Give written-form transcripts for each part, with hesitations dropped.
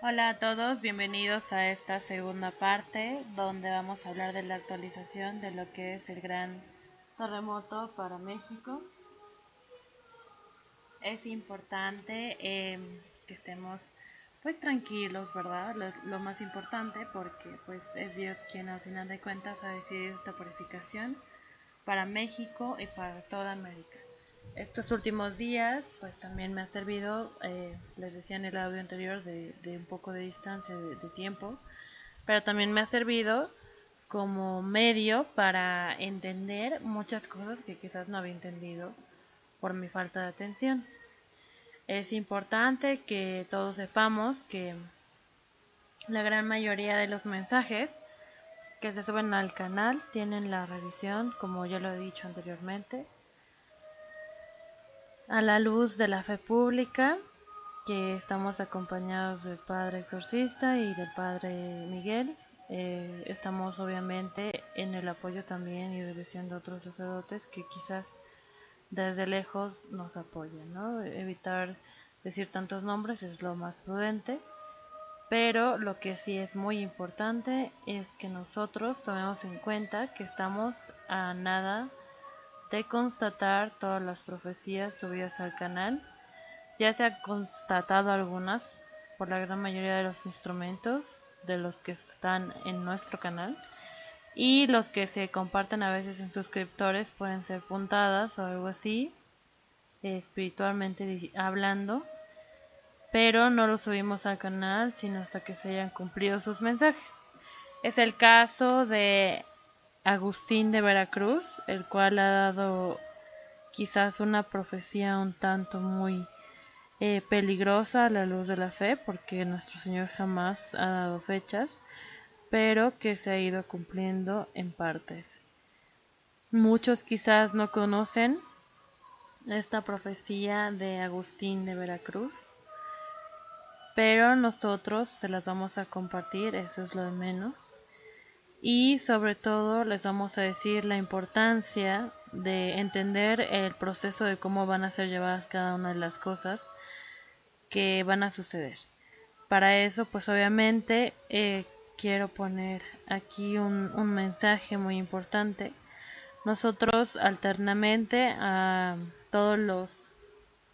Hola a todos, bienvenidos a esta segunda parte donde vamos a hablar de la actualización de lo que es el gran terremoto para México. Es importante que estemos pues tranquilos, ¿verdad? Lo más importante porque pues es Dios quien al final de cuentas ha decidido esta purificación para México y para toda América. Estos últimos días pues también me ha servido, les decía en el audio anterior, de un poco de distancia de tiempo, pero también me ha servido como medio para entender muchas cosas que quizás no había entendido por mi falta de atención. Es importante que todos sepamos que la gran mayoría de los mensajes que se suben al canal tienen la revisión, como ya lo he dicho anteriormente, a la luz de la fe pública, que estamos acompañados del Padre Exorcista y del Padre Miguel. Estamos obviamente en el apoyo también y revisión de otros sacerdotes que quizás desde lejos nos apoyen, ¿no? Evitar decir tantos nombres es lo más prudente, pero lo que sí es muy importante es que nosotros tomemos en cuenta que estamos a nada de constatar todas las profecías subidas al canal. Ya se han constatado algunas por la gran mayoría de los instrumentos de los que están en nuestro canal, y los que se comparten a veces en suscriptores pueden ser puntadas o algo así, espiritualmente hablando, pero no los subimos al canal sino hasta que se hayan cumplido sus mensajes. Es el caso de Agustín de Veracruz, el cual ha dado quizás una profecía un tanto muy peligrosa a la luz de la fe, porque nuestro Señor jamás ha dado fechas, pero que se ha ido cumpliendo en partes. Muchos quizás no conocen esta profecía de Agustín de Veracruz, pero nosotros se las vamos a compartir, eso es lo de menos. Y sobre todo les vamos a decir la importancia de entender el proceso de cómo van a ser llevadas cada una de las cosas que van a suceder. Para eso, pues obviamente quiero poner aquí un mensaje muy importante. Nosotros alternamente a todos los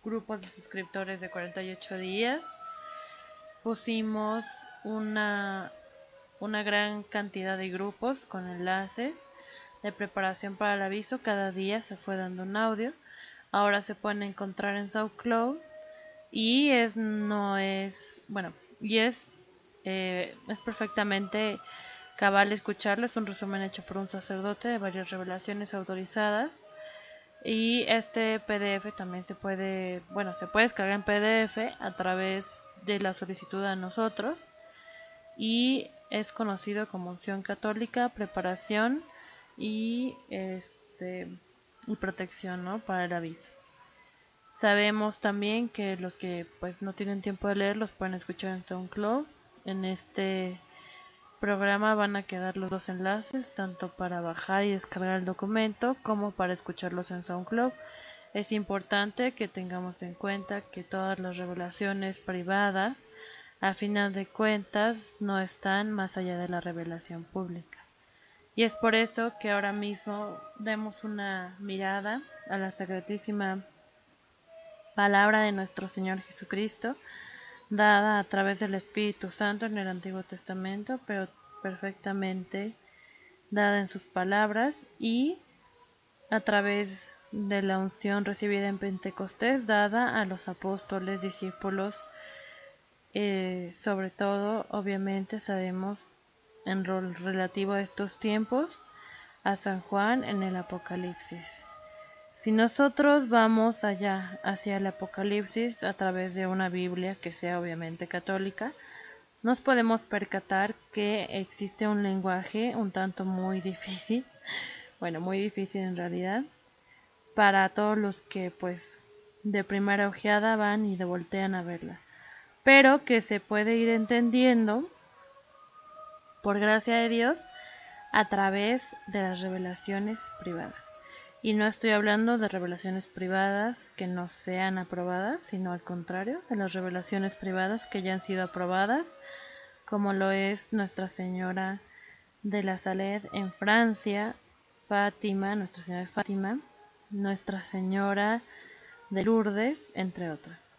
grupos de suscriptores de 48 días pusimos una gran cantidad de grupos con enlaces de preparación para el aviso. Cada día se fue dando un audio. Ahora se pueden encontrar en SoundCloud y es perfectamente cabal escucharlo. Es un resumen hecho por un sacerdote de varias revelaciones autorizadas, y este PDF también se puede descargar en PDF a través de la solicitud a nosotros, y es conocido como unción católica, preparación y protección, ¿no?, para el aviso. Sabemos también que los que pues no tienen tiempo de leer los pueden escuchar en SoundCloud. En este programa van a quedar los dos enlaces, tanto para bajar y descargar el documento como para escucharlos en SoundCloud. Es importante que tengamos en cuenta que todas las revelaciones privadas, a final de cuentas, no están más allá de la revelación pública. Y es por eso que ahora mismo demos una mirada a la Sacratísima Palabra de nuestro Señor Jesucristo, dada a través del Espíritu Santo en el Antiguo Testamento, pero perfectamente dada en sus palabras, y a través de la unción recibida en Pentecostés, dada a los apóstoles, discípulos, sobre todo, obviamente, sabemos en rol relativo a estos tiempos, a San Juan en el Apocalipsis. Si nosotros vamos allá hacia el Apocalipsis a través de una Biblia que sea obviamente católica, nos podemos percatar que existe un lenguaje un tanto muy difícil, muy difícil en realidad, para todos los que pues de primera ojeada van y de voltean a verla, pero que se puede ir entendiendo por gracia de Dios a través de las revelaciones privadas. Y no estoy hablando de revelaciones privadas que no sean aprobadas, sino al contrario, de las revelaciones privadas que ya han sido aprobadas, como lo es Nuestra Señora de la Salette en Francia, Fátima, Nuestra Señora de Fátima, Nuestra Señora de Lourdes, entre otras.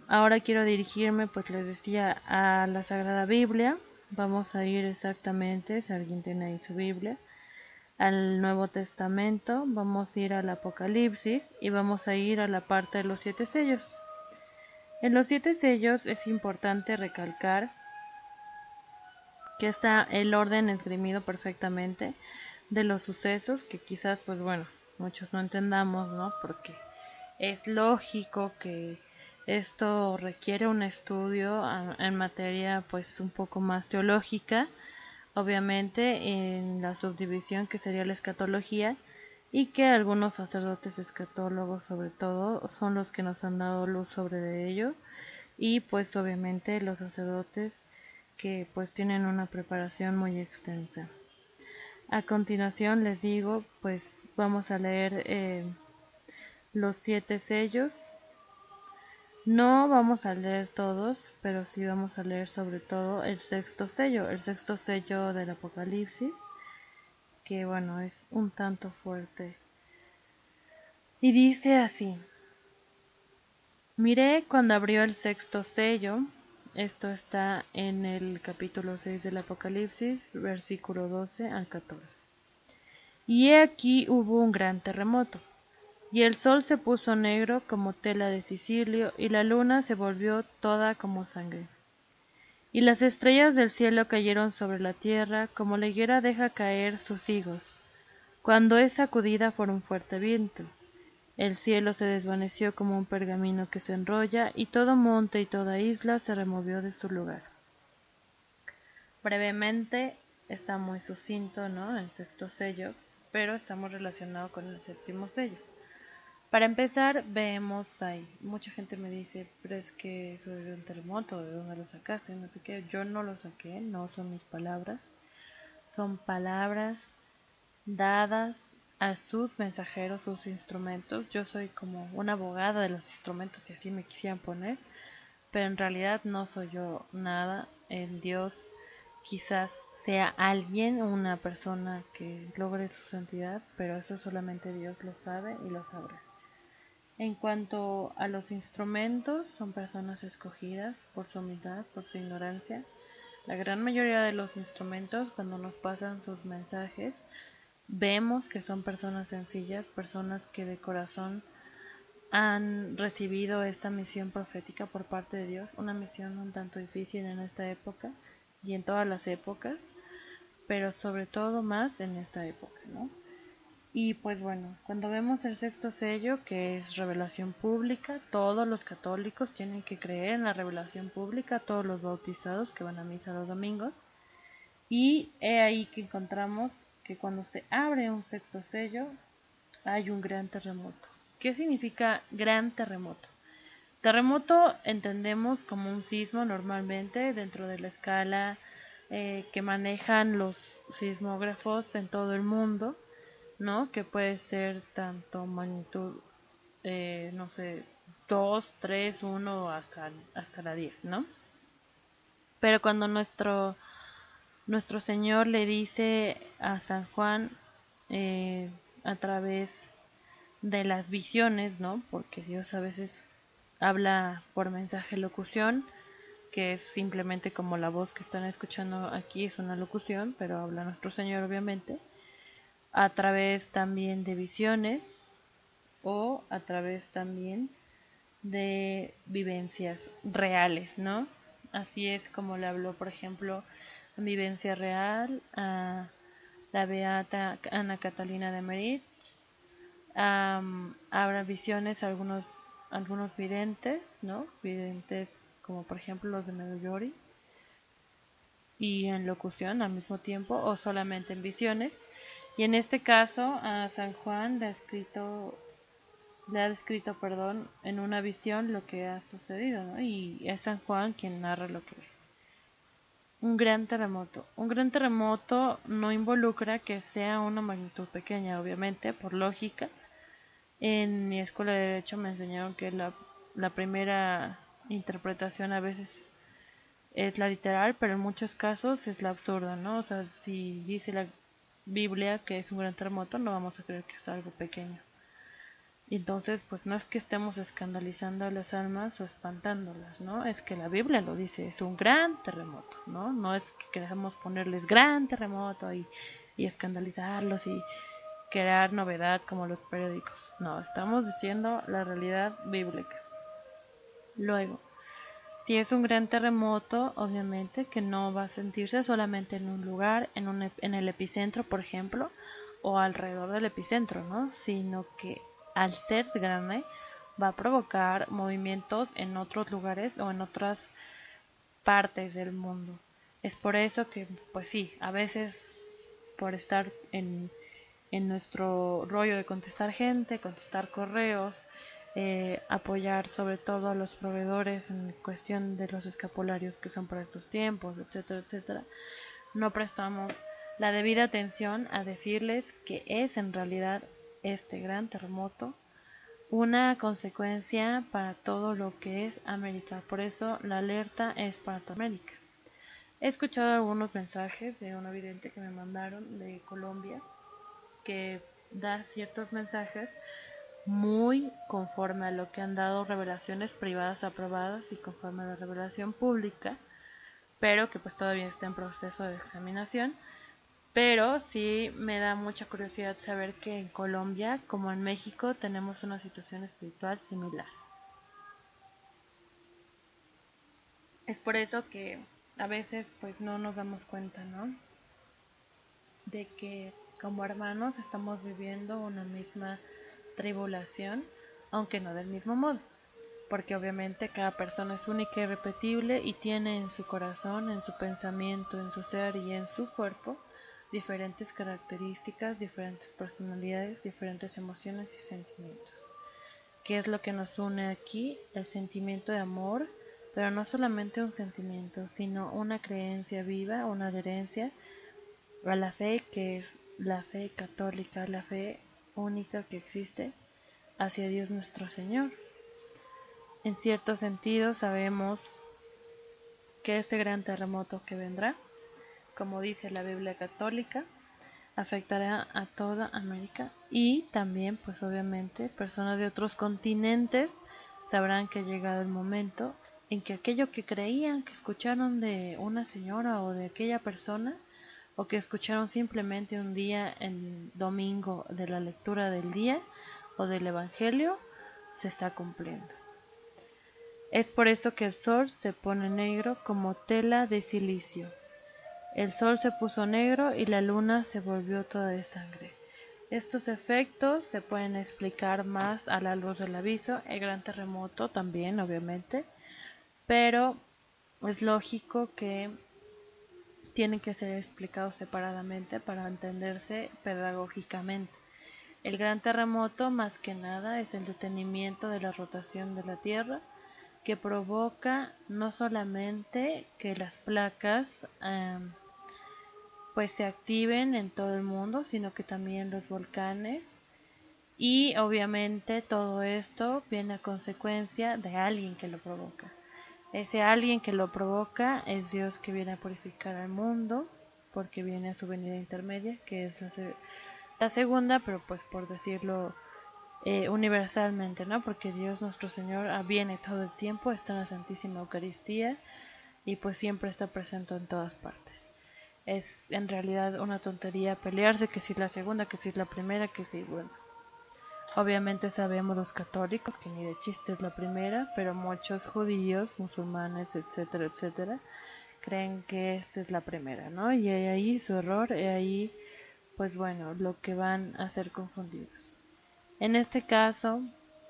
Ahora quiero dirigirme, pues les decía, a la Sagrada Biblia. Vamos a ir exactamente, si alguien tiene ahí su Biblia, al Nuevo Testamento, vamos a ir al Apocalipsis y vamos a ir a la parte de los 7 sellos. En los 7 sellos es importante recalcar que está el orden esgrimido perfectamente de los sucesos que quizás, pues bueno, muchos no entendamos, ¿no? Porque es lógico que esto requiere un estudio en materia pues un poco más teológica, obviamente en la subdivisión que sería la escatología, y que algunos sacerdotes escatólogos sobre todo son los que nos han dado luz sobre ello, y pues obviamente los sacerdotes que pues tienen una preparación muy extensa. A continuación les digo, pues vamos a leer los 7 sellos. No vamos a leer todos, pero sí vamos a leer sobre todo el sexto sello del Apocalipsis, que bueno, es un tanto fuerte. Y dice así: Miré cuando abrió el sexto sello. Esto está en el capítulo 6 del Apocalipsis, versículo 12 al 14. Y he aquí hubo un gran terremoto, y el sol se puso negro como tela de sicilio, y la luna se volvió toda como sangre. Y las estrellas del cielo cayeron sobre la tierra, como la higuera deja caer sus higos, cuando es sacudida por un fuerte viento. El cielo se desvaneció como un pergamino que se enrolla, y todo monte y toda isla se removió de su lugar. Brevemente, está muy sucinto, ¿no?, el sexto sello, pero está muy relacionado con el séptimo sello. Para empezar, vemos ahí, mucha gente me dice, pero es que eso es un terremoto, ¿de dónde lo sacaste? No sé qué, yo no lo saqué, no son mis palabras, son palabras dadas a sus mensajeros, sus instrumentos. Yo soy como una abogada de los instrumentos, si así me quisieran poner, pero en realidad no soy yo nada. En Dios quizás sea alguien, una persona que logre su santidad, pero eso solamente Dios lo sabe y lo sabrá. En cuanto a los instrumentos, son personas escogidas por su humildad, por su ignorancia. La gran mayoría de los instrumentos, cuando nos pasan sus mensajes, vemos que son personas sencillas, personas que de corazón han recibido esta misión profética por parte de Dios, una misión un tanto difícil en esta época y en todas las épocas, pero sobre todo más en esta época, ¿no? Y pues bueno, cuando vemos el sexto sello, que es revelación pública, todos los católicos tienen que creer en la revelación pública, todos los bautizados que van a misa los domingos, y he ahí que encontramos que cuando se abre un sexto sello hay un gran terremoto. ¿Qué significa gran terremoto? Terremoto entendemos como un sismo normalmente dentro de la escala que manejan los sismógrafos en todo el mundo, ¿no? Que puede ser tanto magnitud, no sé, 2, 3, 1 hasta la 10, ¿no? Pero cuando nuestro Señor le dice a San Juan a través de las visiones, ¿no? Porque Dios a veces habla por mensaje locución, que es simplemente como la voz que están escuchando aquí, es una locución, pero habla nuestro Señor obviamente, a través también de visiones o a través también de vivencias reales, ¿no? Así es como le habló, por ejemplo, en vivencia real a la beata Ana Catalina de Merit. Habrá visiones a algunos videntes, ¿no? Videntes como por ejemplo los de Medjugorje, y en locución al mismo tiempo o solamente en visiones. Y en este caso a San Juan le ha descrito, perdón, en una visión lo que ha sucedido, ¿no? Y es San Juan quien narra lo que ve. Un gran terremoto. Un gran terremoto no involucra que sea una magnitud pequeña, obviamente, por lógica. En mi escuela de Derecho me enseñaron que la primera interpretación a veces es la literal, pero en muchos casos es la absurda, ¿no? O sea, si dice la Biblia que es un gran terremoto, no vamos a creer que es algo pequeño. Y entonces, pues no es que estemos escandalizando a las almas o espantándolas, ¿no? Es que la Biblia lo dice, es un gran terremoto, ¿no? No es que queramos ponerles gran terremoto y escandalizarlos y crear novedad como los periódicos. No, estamos diciendo la realidad bíblica. Luego, si es un gran terremoto, obviamente que no va a sentirse solamente en un lugar, en el epicentro, por ejemplo, o alrededor del epicentro, ¿no? Sino que al ser grande va a provocar movimientos en otros lugares o en otras partes del mundo. Es por eso que, pues sí, a veces por estar en nuestro rollo de contestar gente, contestar correos, apoyar sobre todo a los proveedores en cuestión de los escapularios que son para estos tiempos, etcétera, etcétera, no prestamos la debida atención a decirles que es en realidad este gran terremoto una consecuencia para todo lo que es América. Por eso la alerta es para toda América. He escuchado algunos mensajes de un vidente que me mandaron de Colombia que da ciertos mensajes muy conforme a lo que han dado revelaciones privadas aprobadas y conforme a la revelación pública, pero que pues todavía está en proceso de examinación. Pero sí me da mucha curiosidad saber que en Colombia, como en México, tenemos una situación espiritual similar. Es por eso que a veces pues no nos damos cuenta, ¿no? De que como hermanos estamos viviendo una misma tribulación, aunque no del mismo modo, porque obviamente cada persona es única y irrepetible y tiene en su corazón, en su pensamiento, en su ser y en su cuerpo diferentes características, diferentes personalidades, diferentes emociones y sentimientos. ¿Qué es lo que nos une aquí? El sentimiento de amor, pero no solamente un sentimiento, sino una creencia viva, una adherencia a la fe que es la fe católica, la fe única que existe hacia Dios nuestro Señor. En cierto sentido sabemos que este gran terremoto que vendrá, como dice la Biblia católica, afectará a toda América y también pues obviamente personas de otros continentes sabrán que ha llegado el momento en que aquello que creían que escucharon de una señora o de aquella persona o que escucharon simplemente un día en domingo de la lectura del día o del evangelio se está cumpliendo. Es por eso que el sol se pone negro como tela de silicio. El sol se puso negro y la luna se volvió toda de sangre. Estos efectos se pueden explicar más a la luz del aviso, el gran terremoto también, obviamente, pero es lógico que tienen que ser explicados separadamente para entenderse pedagógicamente. El gran terremoto, más que nada, es el detenimiento de la rotación de la Tierra, que provoca no solamente que las placas pues se activen en todo el mundo, sino que también los volcanes. Y obviamente todo esto viene a consecuencia de alguien que lo provoca. Ese alguien que lo provoca es Dios que viene a purificar al mundo, porque viene a su venida intermedia, que es la segunda, pero pues por decirlo universalmente, ¿no? Porque Dios nuestro Señor viene todo el tiempo, está en la Santísima Eucaristía y pues siempre está presente en todas partes. Es en realidad una tontería pelearse que si la segunda, que si la primera, que si bueno. Obviamente sabemos los católicos que ni de chiste es la primera, pero muchos judíos, musulmanes, etcétera, etcétera, creen que esta es la primera, ¿no? Y ahí su error, y ahí, pues bueno, lo que van a ser confundidos. En este caso,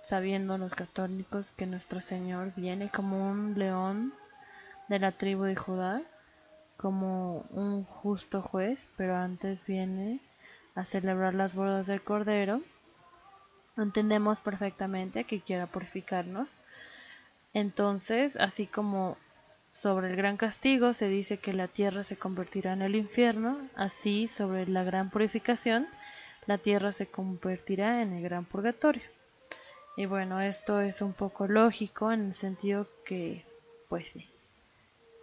sabiendo los católicos que nuestro Señor viene como un león de la tribu de Judá, como un justo juez, pero antes viene a celebrar las bodas del Cordero, entendemos perfectamente que quiera purificarnos. Entonces, así como Sobre el gran castigo se dice que la tierra se convertirá en el infierno, así sobre la gran purificación, la tierra se convertirá en el gran purgatorio. Y bueno, esto es un poco lógico en el sentido que, pues sí,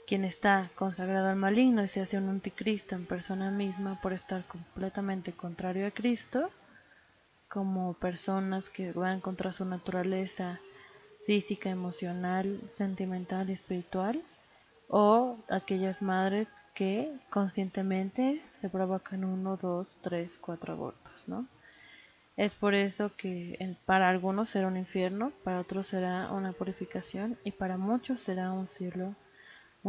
quien está consagrado al maligno y se hace un anticristo en persona misma por estar completamente contrario a Cristo, como personas que van contra su naturaleza física, emocional, sentimental y espiritual, o aquellas madres que conscientemente se provocan 1, 2, 3, 4 abortos, ¿no? Es por eso que para algunos será un infierno, para otros será una purificación y para muchos será un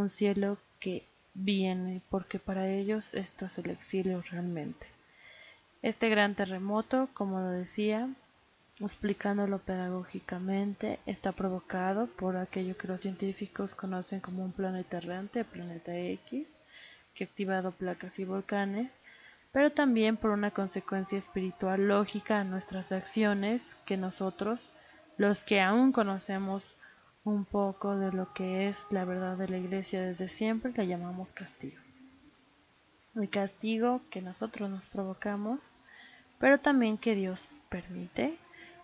cielo que viene, porque para ellos esto es el exilio realmente. Este gran terremoto, como lo decía, explicándolo pedagógicamente, está provocado por aquello que los científicos conocen como un planeta errante, planeta X, que ha activado placas y volcanes, pero también por una consecuencia espiritual lógica a nuestras acciones que nosotros, los que aún conocemos un poco de lo que es la verdad de la Iglesia desde siempre, le llamamos castigo. El castigo que nosotros nos provocamos, pero también que Dios permite,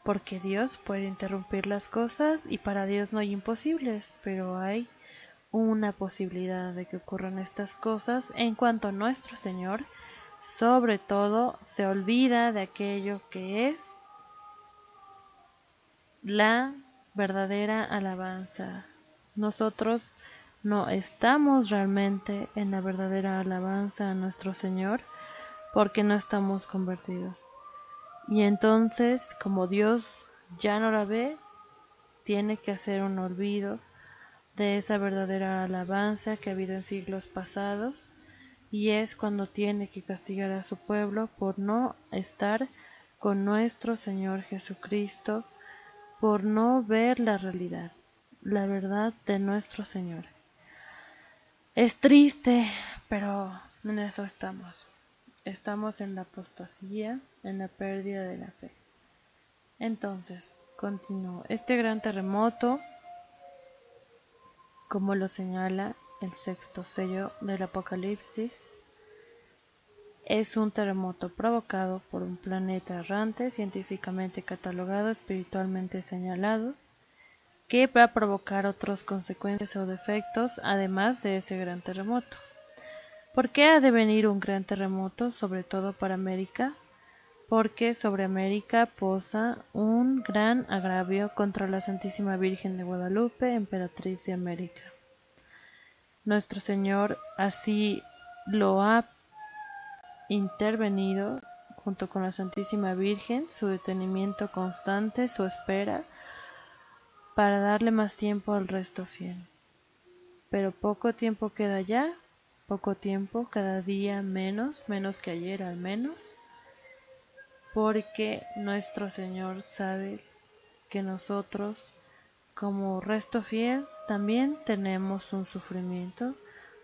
porque Dios puede interrumpir las cosas y para Dios no hay imposibles, pero hay una posibilidad de que ocurran estas cosas en cuanto nuestro Señor, sobre todo, se olvida de aquello que es la verdadera alabanza. Nosotros no estamos realmente en la verdadera alabanza a nuestro Señor porque no estamos convertidos. Y entonces, como Dios ya no la ve, tiene que hacer un olvido de esa verdadera alabanza que ha habido en siglos pasados, y es cuando tiene que castigar a su pueblo por no estar con nuestro Señor Jesucristo, por no ver la realidad, la verdad de nuestro Señor. Es triste, pero en eso estamos. Estamos en la apostasía, en la pérdida de la fe. Entonces, continúo. Este gran terremoto, como lo señala el sexto sello del Apocalipsis, es un terremoto provocado por un planeta errante, científicamente catalogado, espiritualmente señalado, que va a provocar otras consecuencias o defectos además de ese gran terremoto. ¿Por qué ha de venir un gran terremoto, sobre todo para América? Porque sobre América posa un gran agravio contra la Santísima Virgen de Guadalupe, emperatriz de América. Nuestro Señor así lo ha intervenido junto con la Santísima Virgen, su detenimiento constante, su espera, para darle más tiempo al resto fiel. Pero poco tiempo queda ya, poco tiempo, cada día menos que ayer al menos, porque nuestro Señor sabe que nosotros, como resto fiel, también tenemos un sufrimiento.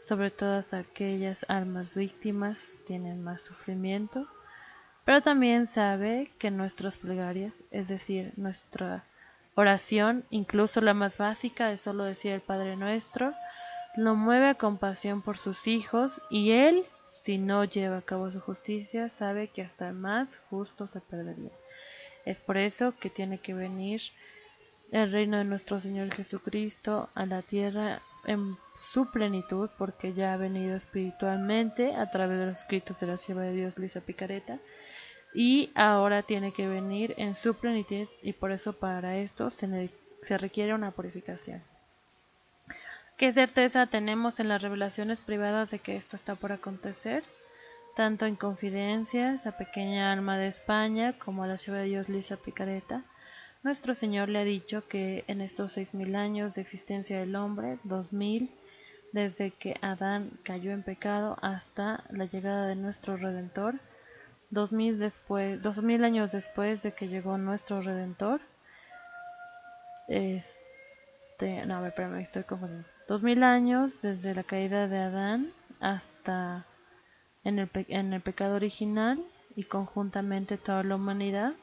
Sobre todas aquellas almas víctimas tienen más sufrimiento, pero también sabe que nuestras plegarias, es decir, nuestra oración, incluso la más básica de solo decir el Padre Nuestro, lo mueve a compasión por sus hijos, y Él, si no lleva a cabo su justicia, sabe que hasta el más justo se perdería. Es por eso que tiene que venir el reino de nuestro Señor Jesucristo a la tierra en su plenitud, porque ya ha venido espiritualmente a través de los escritos de la sierva de Dios Luisa Picareta, y ahora tiene que venir en su plenitud, y por eso para esto se requiere una purificación. ¿Qué certeza tenemos en las revelaciones privadas de que esto está por acontecer? Tanto en Confidencias, La pequeña alma de España, como a la sierva de Dios Luisa Picareta, nuestro Señor le ha dicho que en estos 6000 años de existencia del hombre, 2000 desde que Adán cayó en pecado hasta la llegada de nuestro Redentor, 2000 años después de que llegó nuestro Redentor, no, a ver, espérame, estoy confundiendo. 2000 años desde la caída de Adán hasta en el pecado original y conjuntamente toda la humanidad,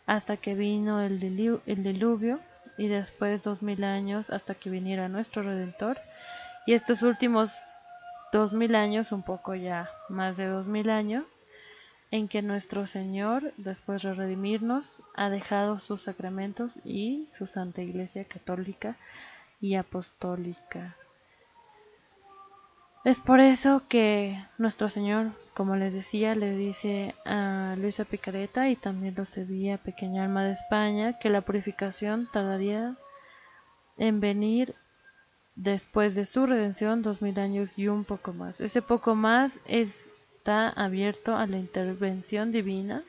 hasta que vino el diluvio, y después 2000 años hasta que viniera nuestro Redentor, Y estos últimos 2000 años, un poco ya más de 2000 años, en que nuestro Señor, después de redimirnos, ha dejado sus sacramentos y su Santa Iglesia católica y apostólica. Es por eso que nuestro Señor, como les decía, le dice a Luisa Picareta y también lo cedía a Pequeña Alma de España, que la purificación tardaría en venir después de su redención 2000 años y un poco más. Ese poco más está abierto a la intervención divina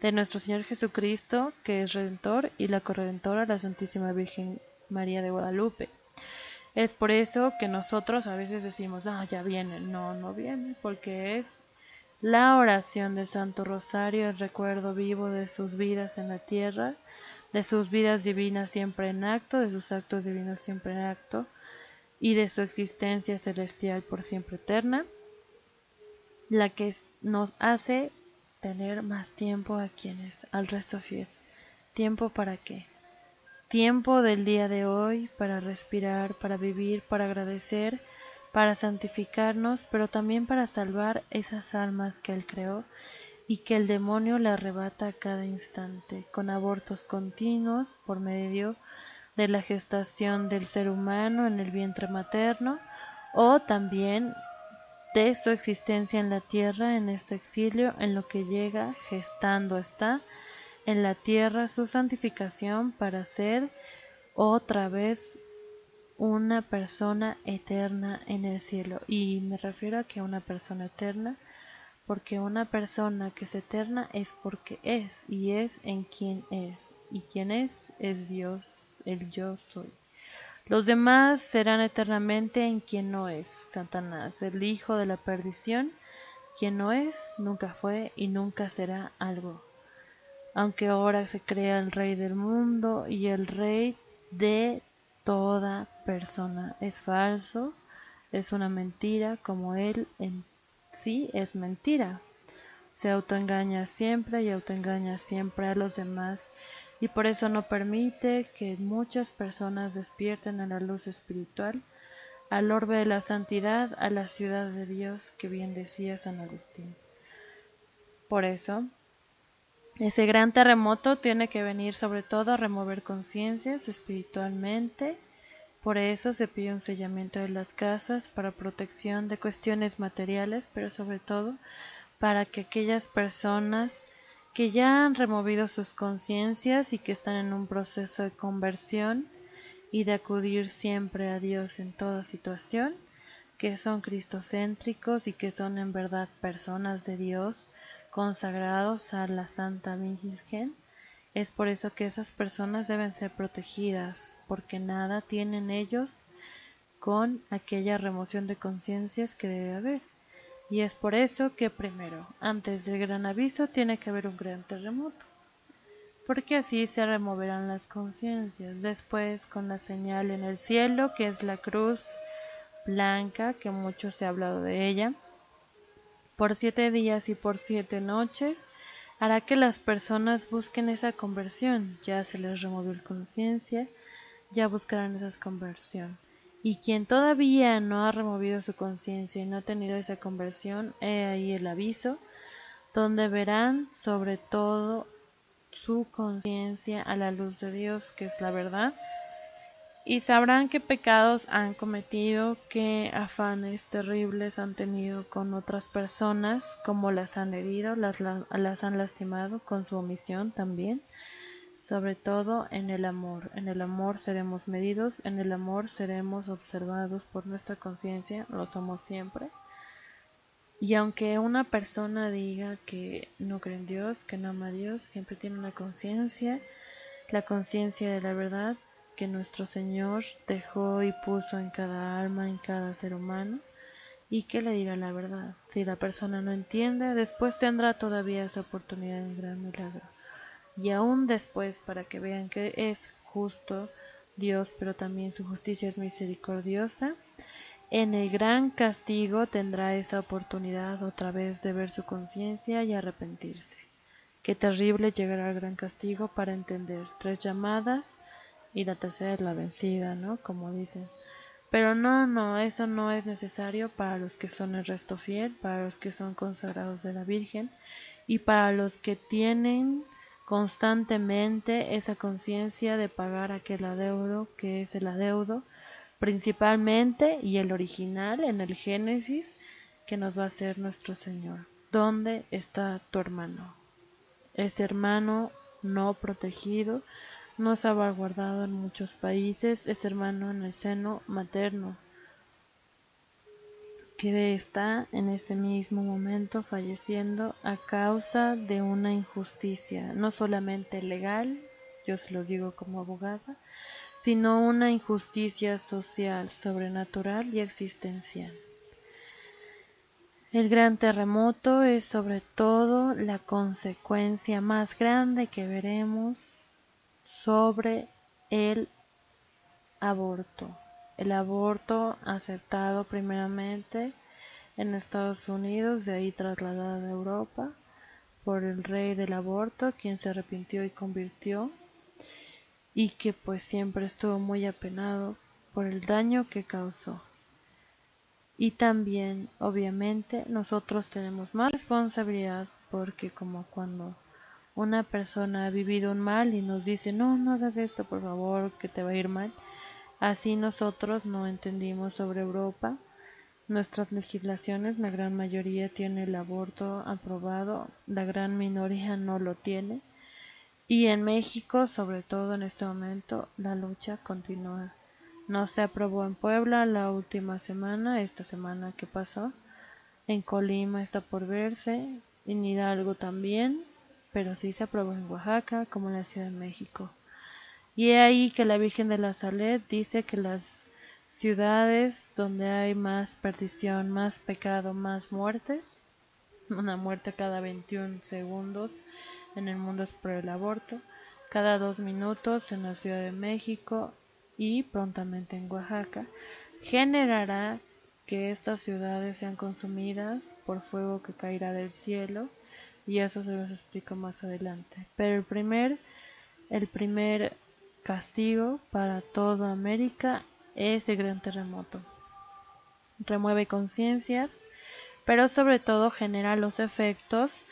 de nuestro Señor Jesucristo, que es Redentor, y la corredentora, la Santísima Virgen María de Guadalupe. Es por eso que nosotros a veces decimos, no, ya viene. No, no viene, porque es la oración del Santo Rosario, el recuerdo vivo de sus vidas en la tierra, de sus vidas divinas siempre en acto, de sus actos divinos siempre en acto, y de su existencia celestial por siempre eterna, la que nos hace tener más tiempo a quienes al resto fiel. ¿Tiempo para qué? Tiempo del día de hoy para respirar, para vivir, para agradecer, para santificarnos, pero también para salvar esas almas que Él creó y que el demonio le arrebata a cada instante, con abortos continuos por medio de la gestación del ser humano en el vientre materno, o también de su existencia en la tierra, en este exilio, en lo que llega, gestando está en la tierra su santificación para ser otra vez una persona eterna en el cielo. Y me refiero a que una persona eterna, porque una persona que es eterna es porque es, y es en quien es, y quien es Dios, el yo soy. Los demás serán eternamente en quien no es, Satanás, el hijo de la perdición, quien no es, nunca fue y nunca será algo. Aunque ahora se crea el rey del mundo y el rey de toda persona. Es falso, es una mentira, como él en sí es mentira. Se autoengaña siempre y autoengaña siempre a los demás, y por eso no permite que muchas personas despierten a la luz espiritual, al orbe de la santidad, a la ciudad de Dios, que bien decía San Agustín. Por eso, ese gran terremoto tiene que venir sobre todo a remover conciencias espiritualmente. Por eso se pide un sellamiento de las casas para protección de cuestiones materiales, pero sobre todo para que aquellas personas que ya han removido sus conciencias y que están en un proceso de conversión y de acudir siempre a Dios en toda situación, que son cristocéntricos y que son en verdad personas de Dios, consagrados a la Santa Virgen. Es por eso que esas personas deben ser protegidas, porque nada tienen ellos con aquella remoción de conciencias que debe haber. Y es por eso que primero, antes del gran aviso, tiene que haber un gran terremoto, porque así se removerán las conciencias. Después, con la señal en el cielo, que es la cruz blanca, que mucho se ha hablado de ella, por 7 días y por 7 noches, hará que las personas busquen esa conversión. Ya se les removió la conciencia, ya buscarán esa conversión. Y quien todavía no ha removido su conciencia y no ha tenido esa conversión, he ahí el aviso, donde verán sobre todo su conciencia a la luz de Dios, que es la verdad, y sabrán qué pecados han cometido, qué afanes terribles han tenido con otras personas, cómo las han herido, las han lastimado con su omisión también. Sobre todo en el amor seremos medidos, en el amor seremos observados por nuestra conciencia, lo somos siempre. Y aunque una persona diga que no cree en Dios, que no ama a Dios, siempre tiene una conciencia, la conciencia de la verdad que nuestro Señor dejó y puso en cada alma, en cada ser humano, y que le dirá la verdad. Si la persona no entiende, después tendrá todavía esa oportunidad de gran milagro. Y aún después, para que vean que es justo Dios, pero también su justicia es misericordiosa, en el gran castigo tendrá esa oportunidad otra vez de ver su conciencia y arrepentirse. Qué terrible llegará al gran castigo para entender 3 llamadas y la tercera es la vencida, ¿no? Como dicen. Pero no, eso no es necesario para los que son el resto fiel, para los que son consagrados de la Virgen y para los que tienen constantemente esa conciencia de pagar aquel adeudo que es el adeudo principalmente y el original en el Génesis que nos va a ser nuestro Señor. ¿Dónde está tu hermano? Ese hermano no protegido, no salvaguardado en muchos países, ese hermano en el seno materno, que está en este mismo momento falleciendo a causa de una injusticia, no solamente legal, yo se los digo como abogada, sino una injusticia social, sobrenatural y existencial. El gran terremoto es sobre todo la consecuencia más grande que veremos sobre el aborto. El aborto aceptado primeramente en Estados Unidos, de ahí trasladado a Europa por el rey del aborto, quien se arrepintió y convirtió, y que pues siempre estuvo muy apenado por el daño que causó. Y también, obviamente, nosotros tenemos más responsabilidad porque como cuando una persona ha vivido un mal y nos dice, no hagas esto, por favor, que te va a ir mal. Así nosotros no entendimos sobre Europa. Nuestras legislaciones, la gran mayoría tiene el aborto aprobado, la gran minoría no lo tiene. Y en México, sobre todo en este momento, la lucha continúa. No se aprobó en Puebla la última semana, esta semana que pasó. En Colima está por verse, en Hidalgo también, pero sí se aprobó en Oaxaca, como en la Ciudad de México. Y es ahí que la Virgen de la Saled dice que las ciudades donde hay más perdición, más pecado, más muertes, una muerte cada 21 segundos en el mundo es por el aborto, cada 2 minutos en la Ciudad de México y prontamente en Oaxaca, generará que estas ciudades sean consumidas por fuego que caerá del cielo, y eso se los explico más adelante. Pero el primer castigo para toda América es el gran terremoto. Remueve conciencias, pero sobre todo genera los efectos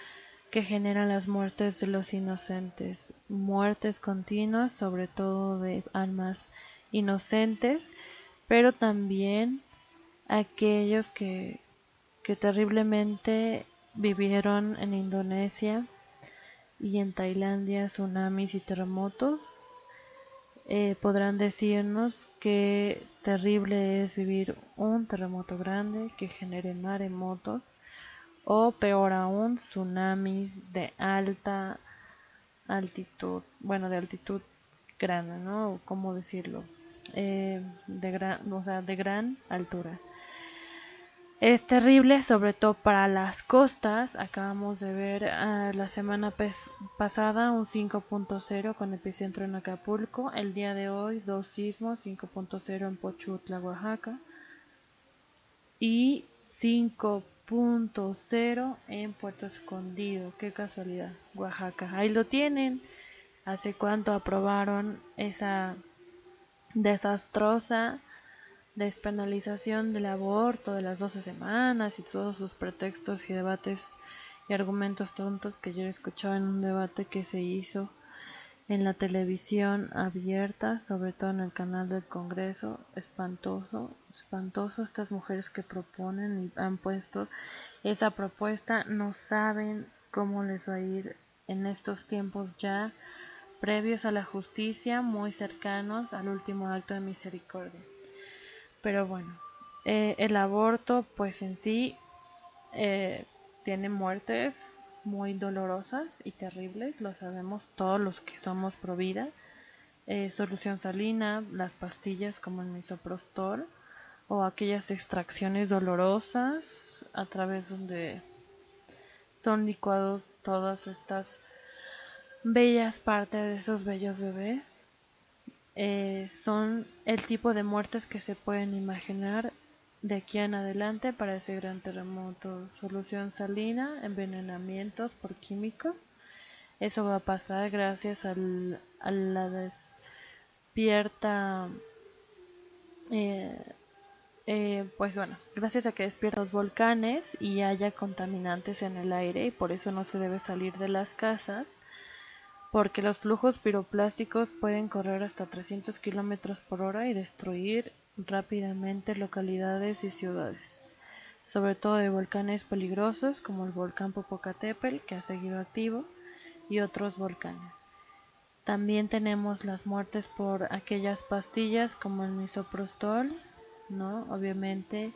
que generan las muertes de los inocentes, muertes continuas, sobre todo de almas inocentes, pero también aquellos que terriblemente vivieron en Indonesia y en Tailandia tsunamis y terremotos. Podrán decirnos qué terrible es vivir un terremoto grande que genere maremotos o peor aún tsunamis de alta altitud, bueno, de altitud grande, ¿no? ¿Cómo decirlo? De gran altura. Es terrible, sobre todo para las costas. Acabamos de ver la semana pasada un 5.0 con epicentro en Acapulco. El día de hoy, 2 sismos, 5.0 en Pochutla, Oaxaca. Y 5.0 en Puerto Escondido. Qué casualidad, Oaxaca. Ahí lo tienen. ¿Hace cuánto aprobaron esa desastrosa despenalización del aborto de las 12 semanas y todos sus pretextos y debates y argumentos tontos que yo escuchaba en un debate que se hizo en la televisión abierta, sobre todo en el canal del Congreso? Espantoso, espantoso. Estas mujeres que proponen y han puesto esa propuesta no saben cómo les va a ir en estos tiempos ya previos a la justicia, muy cercanos al último acto de misericordia. Pero bueno, el aborto pues en sí tiene muertes muy dolorosas y terribles, lo sabemos todos los que somos pro vida. Solución salina, las pastillas como el misoprostol o aquellas extracciones dolorosas a través donde son licuados todas estas bellas partes de esos bellos bebés. Son el tipo de muertes que se pueden imaginar de aquí en adelante para ese gran terremoto. Solución salina, envenenamientos por químicos. Eso va a pasar gracias a la despierta pues bueno, gracias a que despiertan los volcanes y haya contaminantes en el aire, y por eso no se debe salir de las casas, porque los flujos piroplásticos pueden correr hasta 300 kilómetros por hora y destruir rápidamente localidades y ciudades, sobre todo de volcanes peligrosos como el volcán Popocatépetl, que ha seguido activo, y otros volcanes. También tenemos las muertes por aquellas pastillas como el misoprostol, ¿no? Obviamente,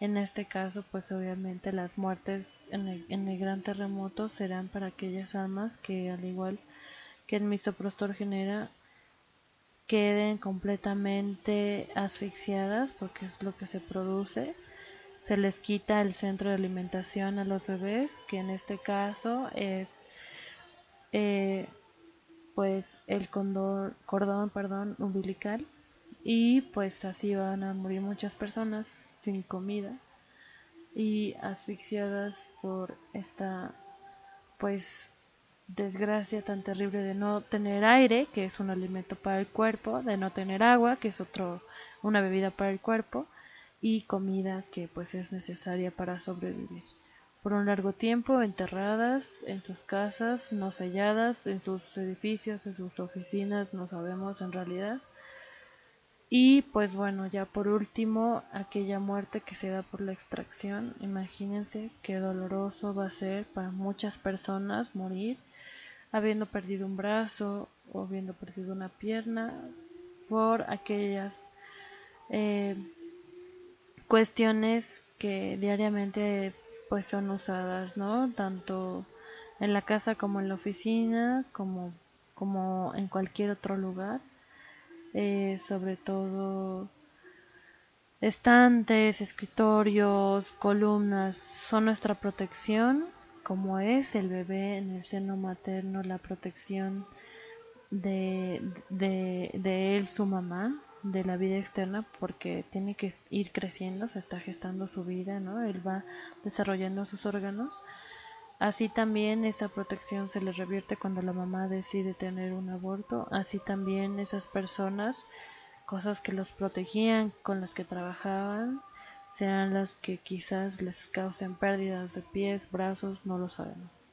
en este caso, pues obviamente las muertes en el gran terremoto serán para aquellas almas que, al igual que el misoprostol genera, queden completamente asfixiadas, porque es lo que se produce. Se les quita el centro de alimentación a los bebés, que en este caso es eh, pues el cordón umbilical, y pues así van a morir muchas personas sin comida y asfixiadas por esta pues desgracia tan terrible de no tener aire, que es un alimento para el cuerpo, de no tener agua, que es una bebida para el cuerpo, y comida que pues es necesaria para sobrevivir. Por un largo tiempo enterradas en sus casas, no selladas, en sus edificios, en sus oficinas, no sabemos en realidad. Y pues bueno, ya por último, aquella muerte que se da por la extracción. Imagínense qué doloroso va a ser para muchas personas morir habiendo perdido un brazo o habiendo perdido una pierna por aquellas eh, cuestiones que diariamente pues son usadas, ¿no? Tanto en la casa como en la oficina, como en cualquier otro lugar. Sobre todo estantes, escritorios, columnas son nuestra protección, como es el bebé en el seno materno, la protección de él, su mamá, de la vida externa, porque tiene que ir creciendo, se está gestando su vida, ¿no? Él va desarrollando sus órganos. Así también esa protección se le revierte cuando la mamá decide tener un aborto. Así también esas personas, cosas que los protegían, con las que trabajaban, serán las que quizás les causen pérdidas de pies, brazos, no lo sabemos.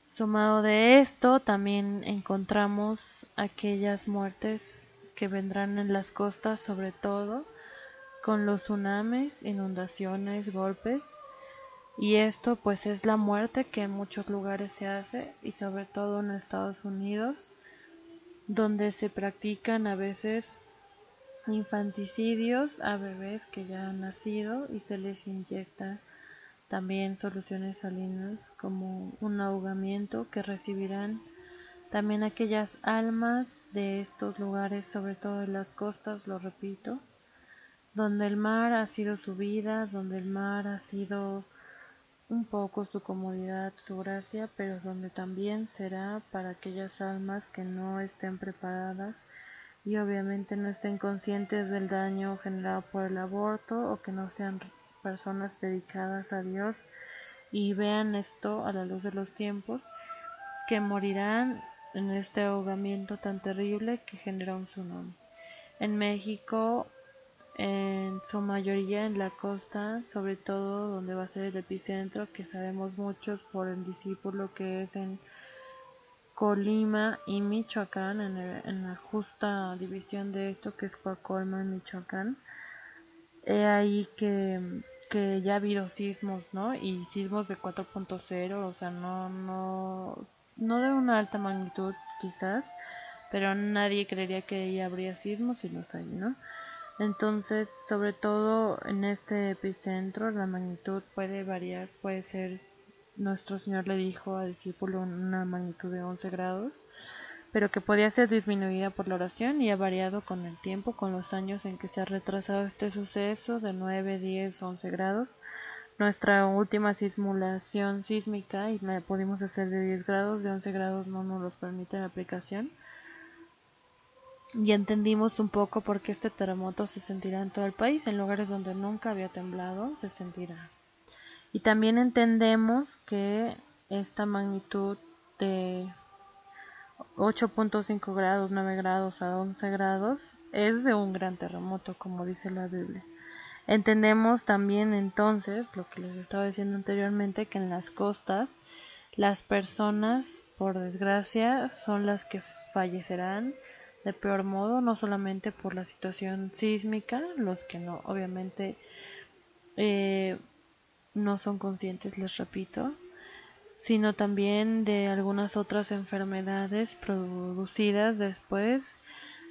Sumado de esto, también encontramos aquellas muertes que vendrán en las costas, sobre todo con los tsunamis, inundaciones, golpes. Y esto pues es la muerte que en muchos lugares se hace, y sobre todo en Estados Unidos, donde se practican a veces infanticidios a bebés que ya han nacido y se les inyecta también soluciones salinas como un ahogamiento, que recibirán también aquellas almas de estos lugares, sobre todo en las costas, lo repito, donde el mar ha sido su vida, donde el mar ha sido un poco su comodidad, su gracia, pero donde también será para aquellas almas que no estén preparadas y obviamente no estén conscientes del daño generado por el aborto, o que no sean personas dedicadas a Dios y vean esto a la luz de los tiempos, que morirán en este ahogamiento tan terrible que genera un tsunami. En México, en su mayoría en la costa, sobre todo donde va a ser el epicentro, que sabemos muchos por el discípulo que es en Colima y Michoacán, en la justa división de esto, que es Coacolma, Michoacán. He ahí que ya ha habido sismos, ¿no? Y sismos de 4.0, o sea, no de una alta magnitud quizás, pero nadie creería que ahí habría sismos, y los hay, ¿no? Entonces, sobre todo en este epicentro, la magnitud puede variar, puede ser, nuestro Señor le dijo al discípulo, una magnitud de 11 grados, pero que podía ser disminuida por la oración, y ha variado con el tiempo, con los años en que se ha retrasado este suceso, de 9, 10, 11 grados. Nuestra última simulación sísmica y la pudimos hacer de 10 grados, de 11 grados no nos los permite la aplicación. Y entendimos un poco por qué este terremoto se sentirá en todo el país, en lugares donde nunca había temblado, se sentirá. Y también entendemos que esta magnitud de 8.5 grados, 9 grados a 11 grados es de un gran terremoto, como dice la Biblia. Entendemos también entonces, lo que les estaba diciendo anteriormente, que en las costas las personas, por desgracia, son las que fallecerán de peor modo, no solamente por la situación sísmica, los que no, obviamente eh, no son conscientes, les repito, sino también de algunas otras enfermedades producidas después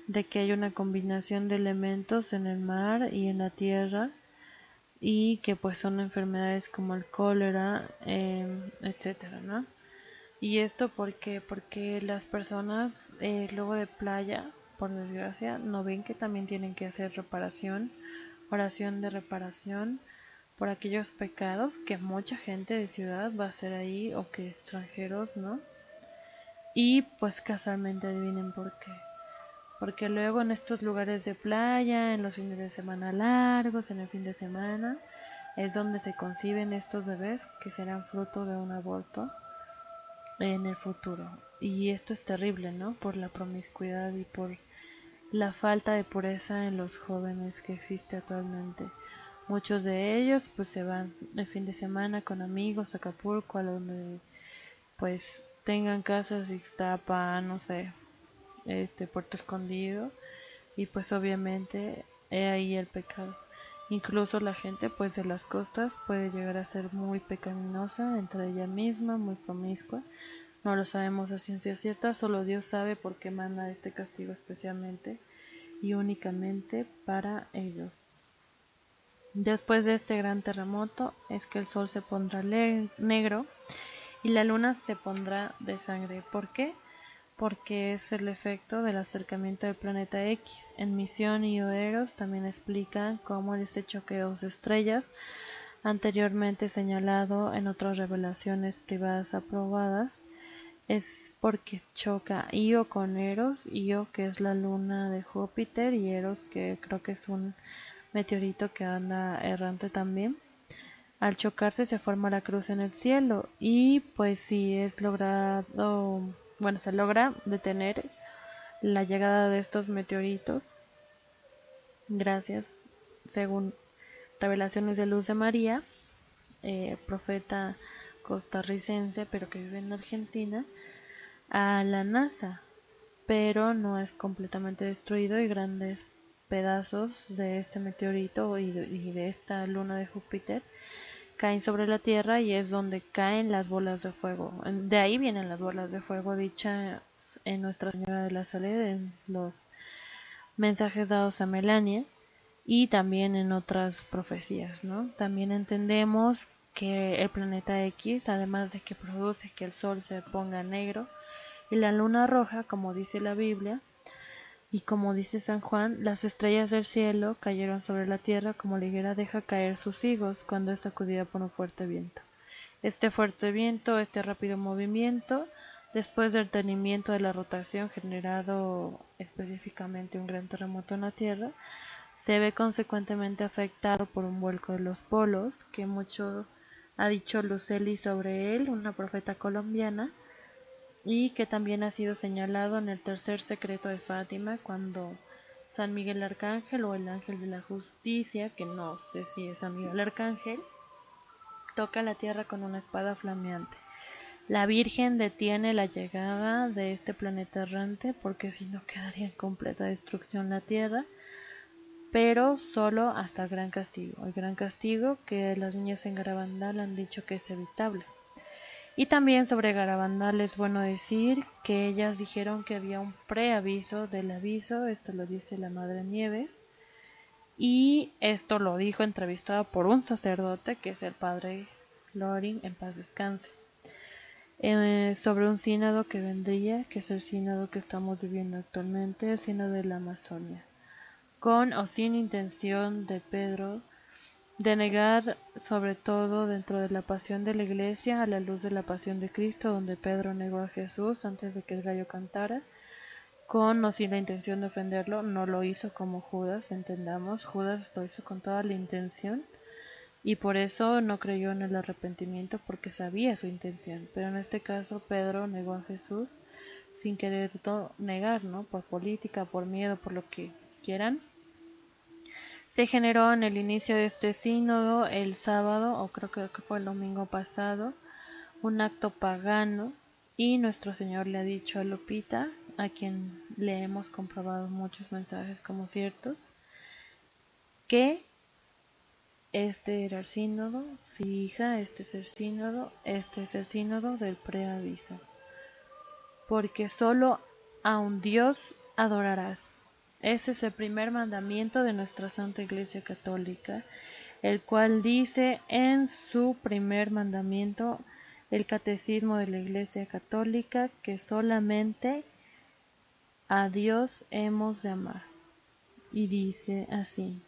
de que hay una combinación de elementos en el mar y en la tierra y que pues son enfermedades como el cólera, etcétera, ¿no? Y esto porque las personas luego de playa, por desgracia, no ven que también tienen que hacer reparación, oración de reparación por aquellos pecados que mucha gente de ciudad va a hacer ahí o que extranjeros, ¿no? Y pues casualmente adivinen por qué. Porque luego en estos lugares de playa, en los fines de semana largos, en el fin de semana, es donde se conciben estos bebés que serán fruto de un aborto en el futuro. Y esto es terrible, ¿no? Por la promiscuidad y por la falta de pureza en los jóvenes que existe actualmente. Muchos de ellos pues se van el fin de semana con amigos a Acapulco, a donde pues tengan casas, Ixtapa, no sé, Puerto Escondido, y pues obviamente he ahí el pecado. Incluso la gente pues de las costas puede llegar a ser muy pecaminosa entre ella misma, muy promiscua. No lo sabemos a ciencia cierta, solo Dios sabe por qué manda este castigo especialmente y únicamente para ellos. Después de este gran terremoto es que el sol se pondrá negro y la luna se pondrá de sangre. ¿Por qué? Porque es el efecto del acercamiento del planeta X. En Misión y Oeros también explican cómo ese choque de dos estrellas, anteriormente señalado en otras revelaciones privadas aprobadas, es porque choca Io con Eros, Io que es la luna de Júpiter y Eros que creo que es un meteorito que anda errante también. Al chocarse se forma la cruz en el cielo y pues si es logrado, bueno, se logra detener la llegada de estos meteoritos gracias, según revelaciones de luz de María, profeta costarricense pero que vive en Argentina, a la NASA, pero no es completamente destruido y grandes pedazos de este meteorito y de esta luna de Júpiter caen sobre la Tierra y es donde caen las bolas de fuego. De ahí vienen las bolas de fuego dichas en Nuestra Señora de la Salud, en los mensajes dados a Melania y también en otras profecías, ¿no? También entendemos que el planeta X, además de que produce que el Sol se ponga negro y la luna roja, como dice la Biblia, y como dice San Juan, las estrellas del cielo cayeron sobre la tierra como la higuera deja caer sus higos cuando es sacudida por un fuerte viento. Este fuerte viento, este rápido movimiento, después del detenimiento de la rotación generado específicamente un gran terremoto en la Tierra, se ve consecuentemente afectado por un vuelco de los polos, que mucho ha dicho Luceli sobre él, una profeta colombiana, y que también ha sido señalado en el tercer secreto de Fátima cuando San Miguel Arcángel o el ángel de la justicia, que no sé si es San Miguel Arcángel, toca la tierra con una espada flameante. La Virgen detiene la llegada de este planeta errante porque si no quedaría en completa destrucción la tierra, pero solo hasta el gran castigo. El gran castigo que las niñas en Garabandal han dicho que es evitable. Y también sobre Garabandal es bueno decir que ellas dijeron que había un preaviso del aviso, esto lo dice la Madre Nieves, y esto lo dijo entrevistada por un sacerdote que es el padre Loring, en paz descanse, sobre un sínodo que vendría, que es el sínodo que estamos viviendo actualmente, el sínodo de la Amazonia, con o sin intención de Pedro de negar, sobre todo dentro de la pasión de la Iglesia, a la luz de la pasión de Cristo, donde Pedro negó a Jesús antes de que el gallo cantara, con o sin la intención de ofenderlo. No lo hizo como Judas, entendamos, Judas lo hizo con toda la intención y por eso no creyó en el arrepentimiento porque sabía su intención, pero en este caso Pedro negó a Jesús sin quererlo negar, ¿no? Por política, por miedo, por lo que quieran, Se generó en el inicio de este sínodo el sábado, o creo que fue el domingo pasado, un acto pagano, y nuestro Señor le ha dicho a Lupita, a quien le hemos comprobado muchos mensajes como ciertos, que este era el sínodo, sí hija, este es el sínodo del preaviso, porque solo a un Dios adorarás. Ese es el primer mandamiento de nuestra Santa Iglesia Católica, el cual dice en su primer mandamiento el Catecismo de la Iglesia Católica que solamente a Dios hemos de amar. Y dice así: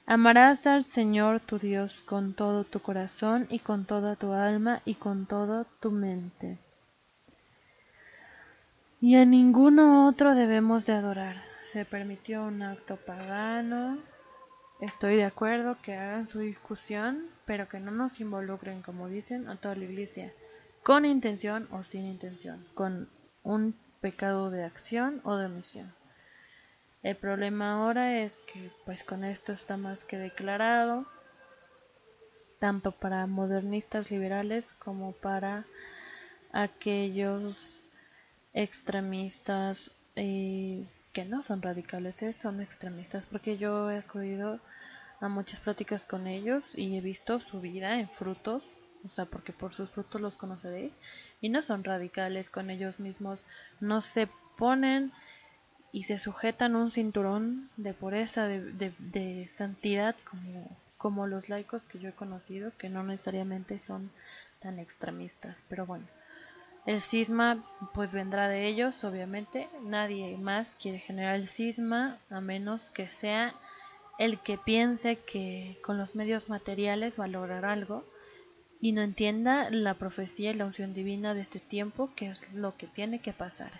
amarás al Señor tu Dios con todo tu corazón y con toda tu alma y con toda tu mente. Y a ninguno otro debemos de adorar. Se permitió un acto pagano. Estoy de acuerdo que hagan su discusión, pero que no nos involucren, como dicen, a toda la iglesia, con intención o sin intención, con un pecado de acción o de omisión. El problema ahora es que pues con esto está más que declarado, tanto para modernistas liberales como para aquellos extremistas que no son radicales, son extremistas, porque yo he acudido a muchas pláticas con ellos y he visto su vida en frutos, o sea, porque por sus frutos los conoceréis, y no son radicales con ellos mismos, no se ponen y se sujetan un cinturón de pureza, de santidad, como los laicos que yo he conocido, que no necesariamente son tan extremistas, pero bueno. El cisma pues vendrá de ellos, obviamente. Nadie más quiere generar el cisma a menos que sea el que piense que con los medios materiales va a lograr algo y no entienda la profecía y la unción divina de este tiempo, que es lo que tiene que pasar.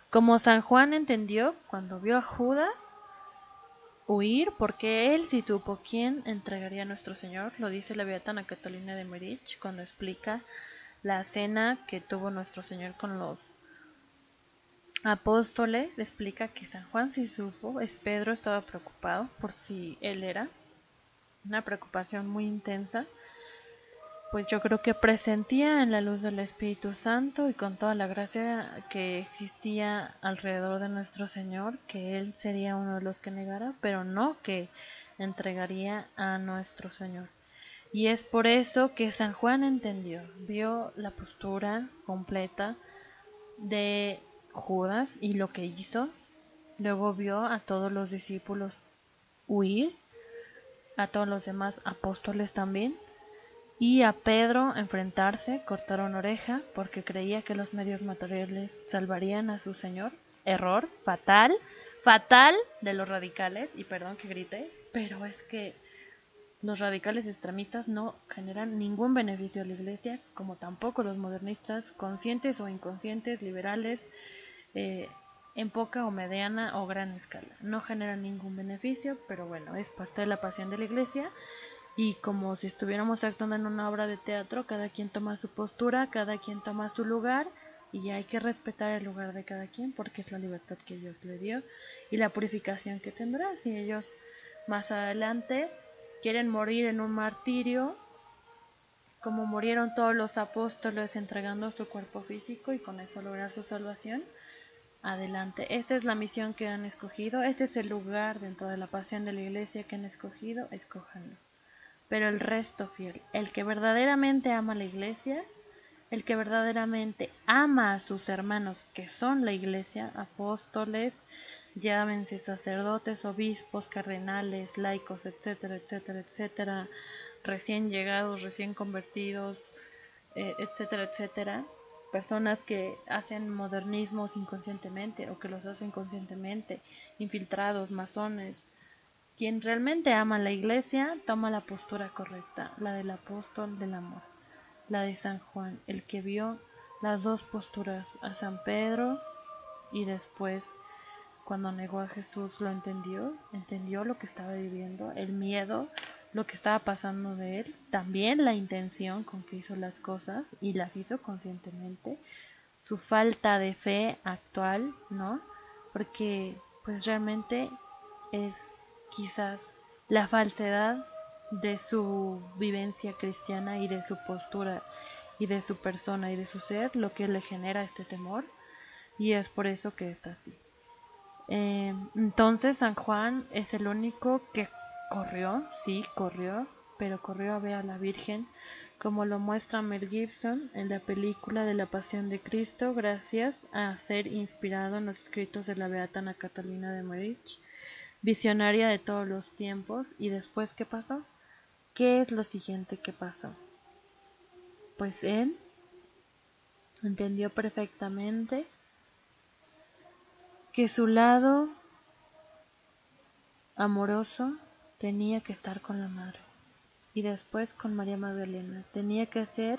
Como San Juan entendió cuando vio a Judas huir, porque él sí supo quién entregaría a nuestro Señor, lo dice la beata Ana Catalina de Merich cuando explica la cena que tuvo nuestro Señor con los apóstoles, explica que San Juan sí supo, Pedro estaba preocupado por si él era, una preocupación muy intensa, pues yo creo que presentía en la luz del Espíritu Santo y con toda la gracia que existía alrededor de nuestro Señor, que Él sería uno de los que negara, pero no que entregaría a nuestro Señor. Y es por eso que San Juan entendió, vio la postura completa de Judas y lo que hizo, luego vio a todos los discípulos huir, a todos los demás apóstoles también, y a Pedro enfrentarse, cortar una oreja, porque creía que los medios materiales salvarían a su Señor. Error, fatal, fatal de los radicales, y perdón que grite, pero es que los radicales extremistas no generan ningún beneficio a la Iglesia, como tampoco los modernistas, conscientes o inconscientes, liberales, en poca o mediana o gran escala. No generan ningún beneficio, pero bueno, es parte de la pasión de la Iglesia. Y como si estuviéramos actuando en una obra de teatro, cada quien toma su postura, cada quien toma su lugar, y hay que respetar el lugar de cada quien porque es la libertad que Dios le dio y la purificación que tendrá. Si ellos más adelante quieren morir en un martirio, como murieron todos los apóstoles entregando su cuerpo físico y con eso lograr su salvación, adelante. Esa es la misión que han escogido, ese es el lugar dentro de la pasión de la Iglesia que han escogido, escójanlo. Pero el resto fiel, el que verdaderamente ama la Iglesia, el que verdaderamente ama a sus hermanos que son la Iglesia, apóstoles, llámense sacerdotes, obispos, cardenales, laicos, etcétera, etcétera, etcétera, recién llegados, recién convertidos, etcétera, etcétera, personas que hacen modernismos inconscientemente o que los hacen conscientemente, infiltrados, masones. Quien realmente ama la Iglesia toma la postura correcta, la del apóstol del amor, la de San Juan, el que vio las dos posturas, a San Pedro y después cuando negó a Jesús lo entendió lo que estaba viviendo, el miedo, lo que estaba pasando de él, también la intención con que hizo las cosas y las hizo conscientemente, su falta de fe actual, ¿no? Porque pues realmente es quizás la falsedad de su vivencia cristiana y de su postura y de su persona y de su ser, lo que le genera este temor, y es por eso que está así. Entonces San Juan es el único que corrió, sí, corrió, pero corrió a ver a la Virgen, como lo muestra Mel Gibson en la película de la Pasión de Cristo, gracias a ser inspirado en los escritos de la beata Ana Catalina de Marich, visionaria de todos los tiempos. ¿Y después qué pasó? ¿Qué es lo siguiente que pasó? Pues él entendió perfectamente que su lado amoroso tenía que estar con la madre y después con María Magdalena. Tenía que ser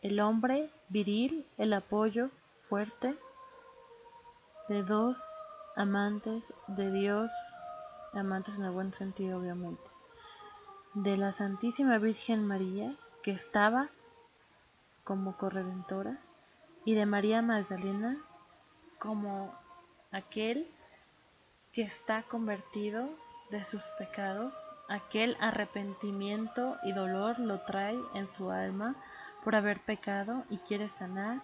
el hombre viril, el apoyo fuerte de dos amantes de Dios, amantes en el buen sentido obviamente, de la Santísima Virgen María, que estaba como corredentora, y de María Magdalena como aquel que está convertido de sus pecados, aquel arrepentimiento y dolor lo trae en su alma por haber pecado y quiere sanar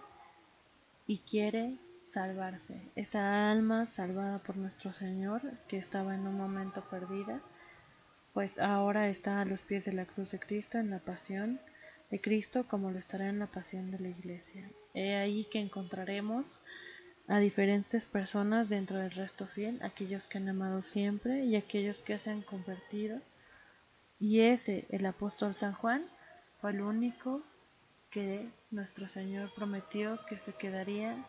y quiere salvarse. Esa alma salvada por nuestro Señor, que estaba en un momento perdida, pues ahora está a los pies de la cruz de Cristo en la pasión de Cristo, como lo estará en la pasión de la Iglesia. He ahí que encontraremos a diferentes personas dentro del resto fiel, aquellos que han amado siempre y aquellos que se han convertido. Y ese, el apóstol San Juan, fue el único que nuestro Señor prometió que se quedaría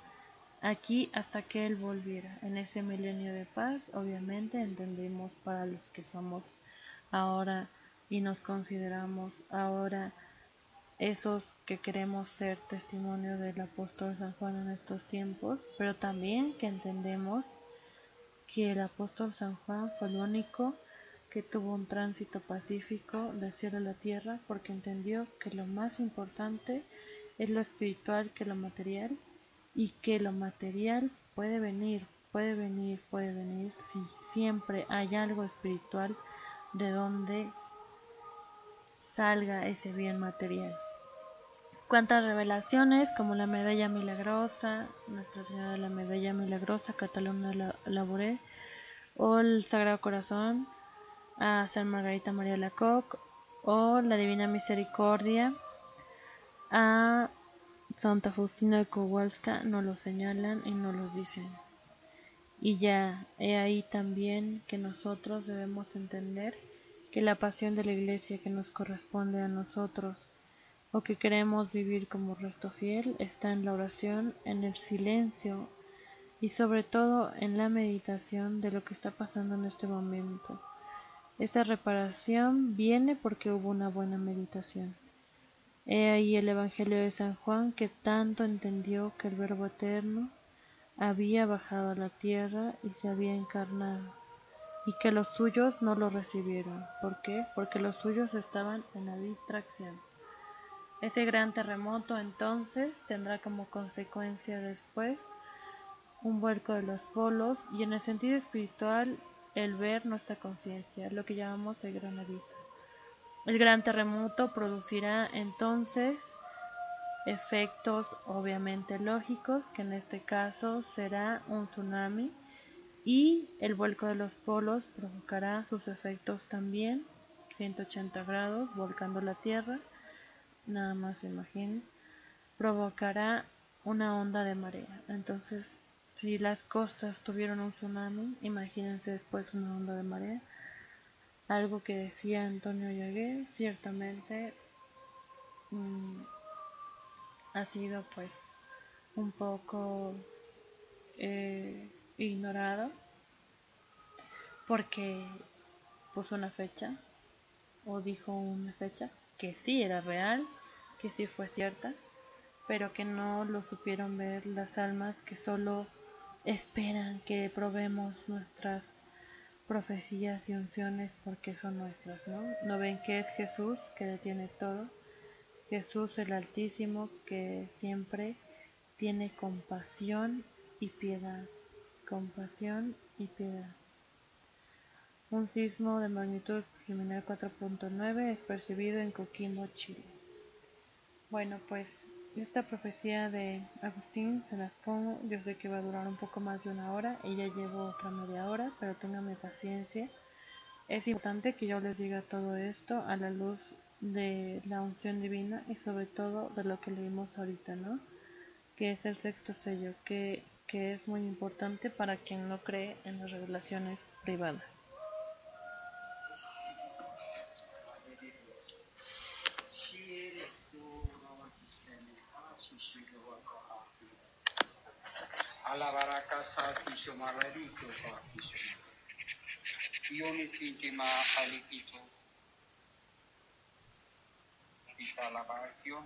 aquí hasta que Él volviera. En ese milenio de paz, obviamente, entendemos para los que somos ahora y nos consideramos ahora esos que queremos ser testimonio del apóstol San Juan en estos tiempos, pero también que entendemos que el apóstol San Juan fue el único que tuvo un tránsito pacífico del cielo a la tierra, porque entendió que lo más importante es lo espiritual que lo material, y que lo material puede venir, puede venir, puede venir si siempre hay algo espiritual de donde salga ese bien material. Cuántas revelaciones, como la medalla milagrosa, Nuestra Señora de la Medalla Milagrosa, Catalina Labouré, o el Sagrado Corazón, a San Margarita María Alacoque, o la Divina Misericordia, a Santa Faustina de Kowalska, nos lo señalan y nos los dicen. Y ya, he ahí también que nosotros debemos entender que la pasión de la Iglesia que nos corresponde a nosotros, o que queremos vivir como resto fiel, está en la oración, en el silencio y sobre todo en la meditación de lo que está pasando en este momento. Esa reparación viene porque hubo una buena meditación. He ahí el Evangelio de San Juan, que tanto entendió que el Verbo Eterno había bajado a la tierra y se había encarnado, y que los suyos no lo recibieron. ¿Por qué? Porque los suyos estaban en la distracción. Ese gran terremoto entonces tendrá como consecuencia después un vuelco de los polos y en el sentido espiritual el ver nuestra conciencia, lo que llamamos el gran aviso. El gran terremoto producirá entonces efectos obviamente lógicos, que en este caso será un tsunami, y el vuelco de los polos provocará sus efectos también, 180 grados, volcando la Tierra. Nada más imaginen, provocará una onda de marea. Entonces, si las costas tuvieron un tsunami, imagínense después una onda de marea. Algo que decía Antonio Yagué, ciertamente ha sido pues un poco ignorado, porque puso una fecha o dijo una fecha que sí era real, que sí fue cierta, pero que no lo supieron ver las almas que solo esperan que probemos nuestras profecías y unciones porque son nuestras, ¿no? No ven que es Jesús que detiene todo, Jesús el Altísimo, que siempre tiene compasión y piedad, compasión y piedad. Un sismo de magnitud preliminar 4.9 es percibido en Coquimbo, Chile. Bueno, pues esta profecía de Agustín se las pongo. Yo sé que va a durar un poco más de una hora y ya llevo otra media hora, pero ténganme paciencia. Es importante que yo les diga todo esto a la luz de la unción divina y sobre todo de lo que leímos ahorita, ¿no? Que es el sexto sello, que es muy importante para quien no cree en las revelaciones privadas. Alabaraka Satisho Maradito Satisho. Yo me sintima alikito. Esa alabación,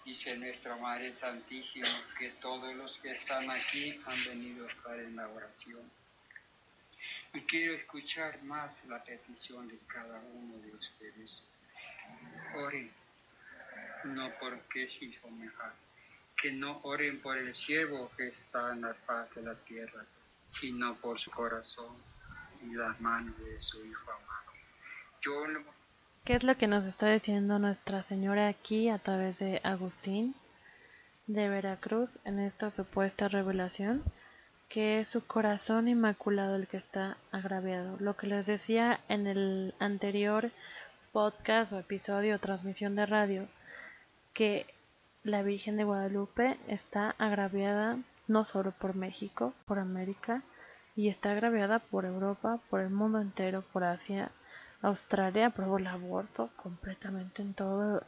dice nuestra Madre Santísima que todos los que están aquí han venido a estar en la oración. Y quiero escuchar más la petición de cada uno de ustedes. Oren, no porque se hizo mejor. Que no oren por el siervo que está en la faz de la tierra, sino por su corazón y las manos de su Hijo amado. ¿Qué es lo que nos está diciendo Nuestra Señora aquí a través de Agustín de Veracruz en esta supuesta revelación? Que es su corazón inmaculado el que está agraviado. Lo que les decía en el anterior podcast o episodio o transmisión de radio, que la Virgen de Guadalupe está agraviada no solo por México, por América, y está agraviada por Europa, por el mundo entero, por Asia. Australia aprobó el aborto completamente en todo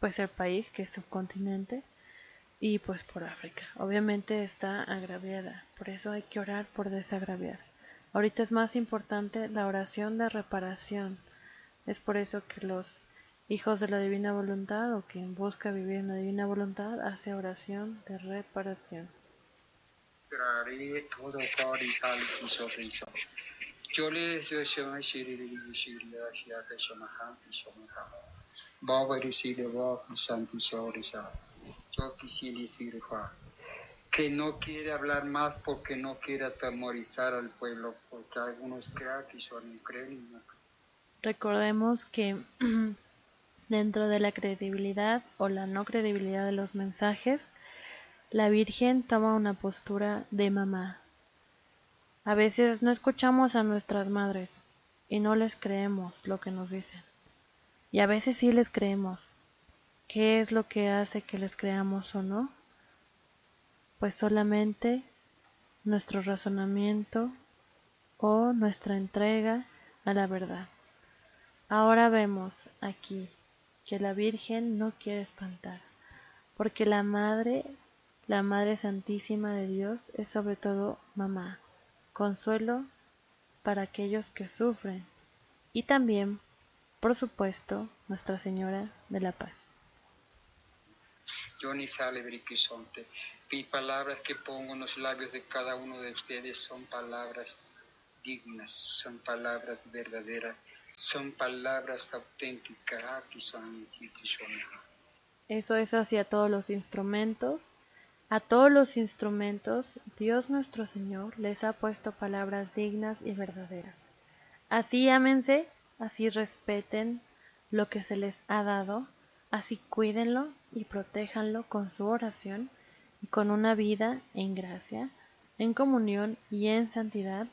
pues el país, que es subcontinente, y pues por África. Obviamente está agraviada, por eso hay que orar por desagraviar. Ahorita es más importante la oración de reparación. Es por eso que los hijos de la divina voluntad o quien busca vivir en la divina voluntad hace oración de reparación. Yo les deseo yo quisiera decir que no quiere hablar más porque no quiere atemorizar al pueblo, porque algunos creen que son incrédulos. Recordemos que dentro de la credibilidad o la no credibilidad de los mensajes, la Virgen toma una postura de mamá. A veces no escuchamos a nuestras madres y no les creemos lo que nos dicen. Y a veces sí les creemos. ¿Qué es lo que hace que les creamos o no? Pues solamente nuestro razonamiento o nuestra entrega a la verdad. Ahora vemos aquí que la Virgen no quiere espantar, porque la Madre Santísima de Dios es sobre todo mamá, consuelo para aquellos que sufren y también, por supuesto, Nuestra Señora de la Paz. Yo ni sale briquisonte. Mis palabras que pongo en los labios de cada uno de ustedes son palabras dignas, son palabras verdaderas, son palabras auténticas. Aquí son instituciones. Eso es hacia todos los instrumentos. A todos los instrumentos, Dios nuestro Señor les ha puesto palabras dignas y verdaderas. Así ámense, así respeten lo que se les ha dado, así cuídenlo y protéjanlo con su oración y con una vida en gracia, en comunión y en santidad,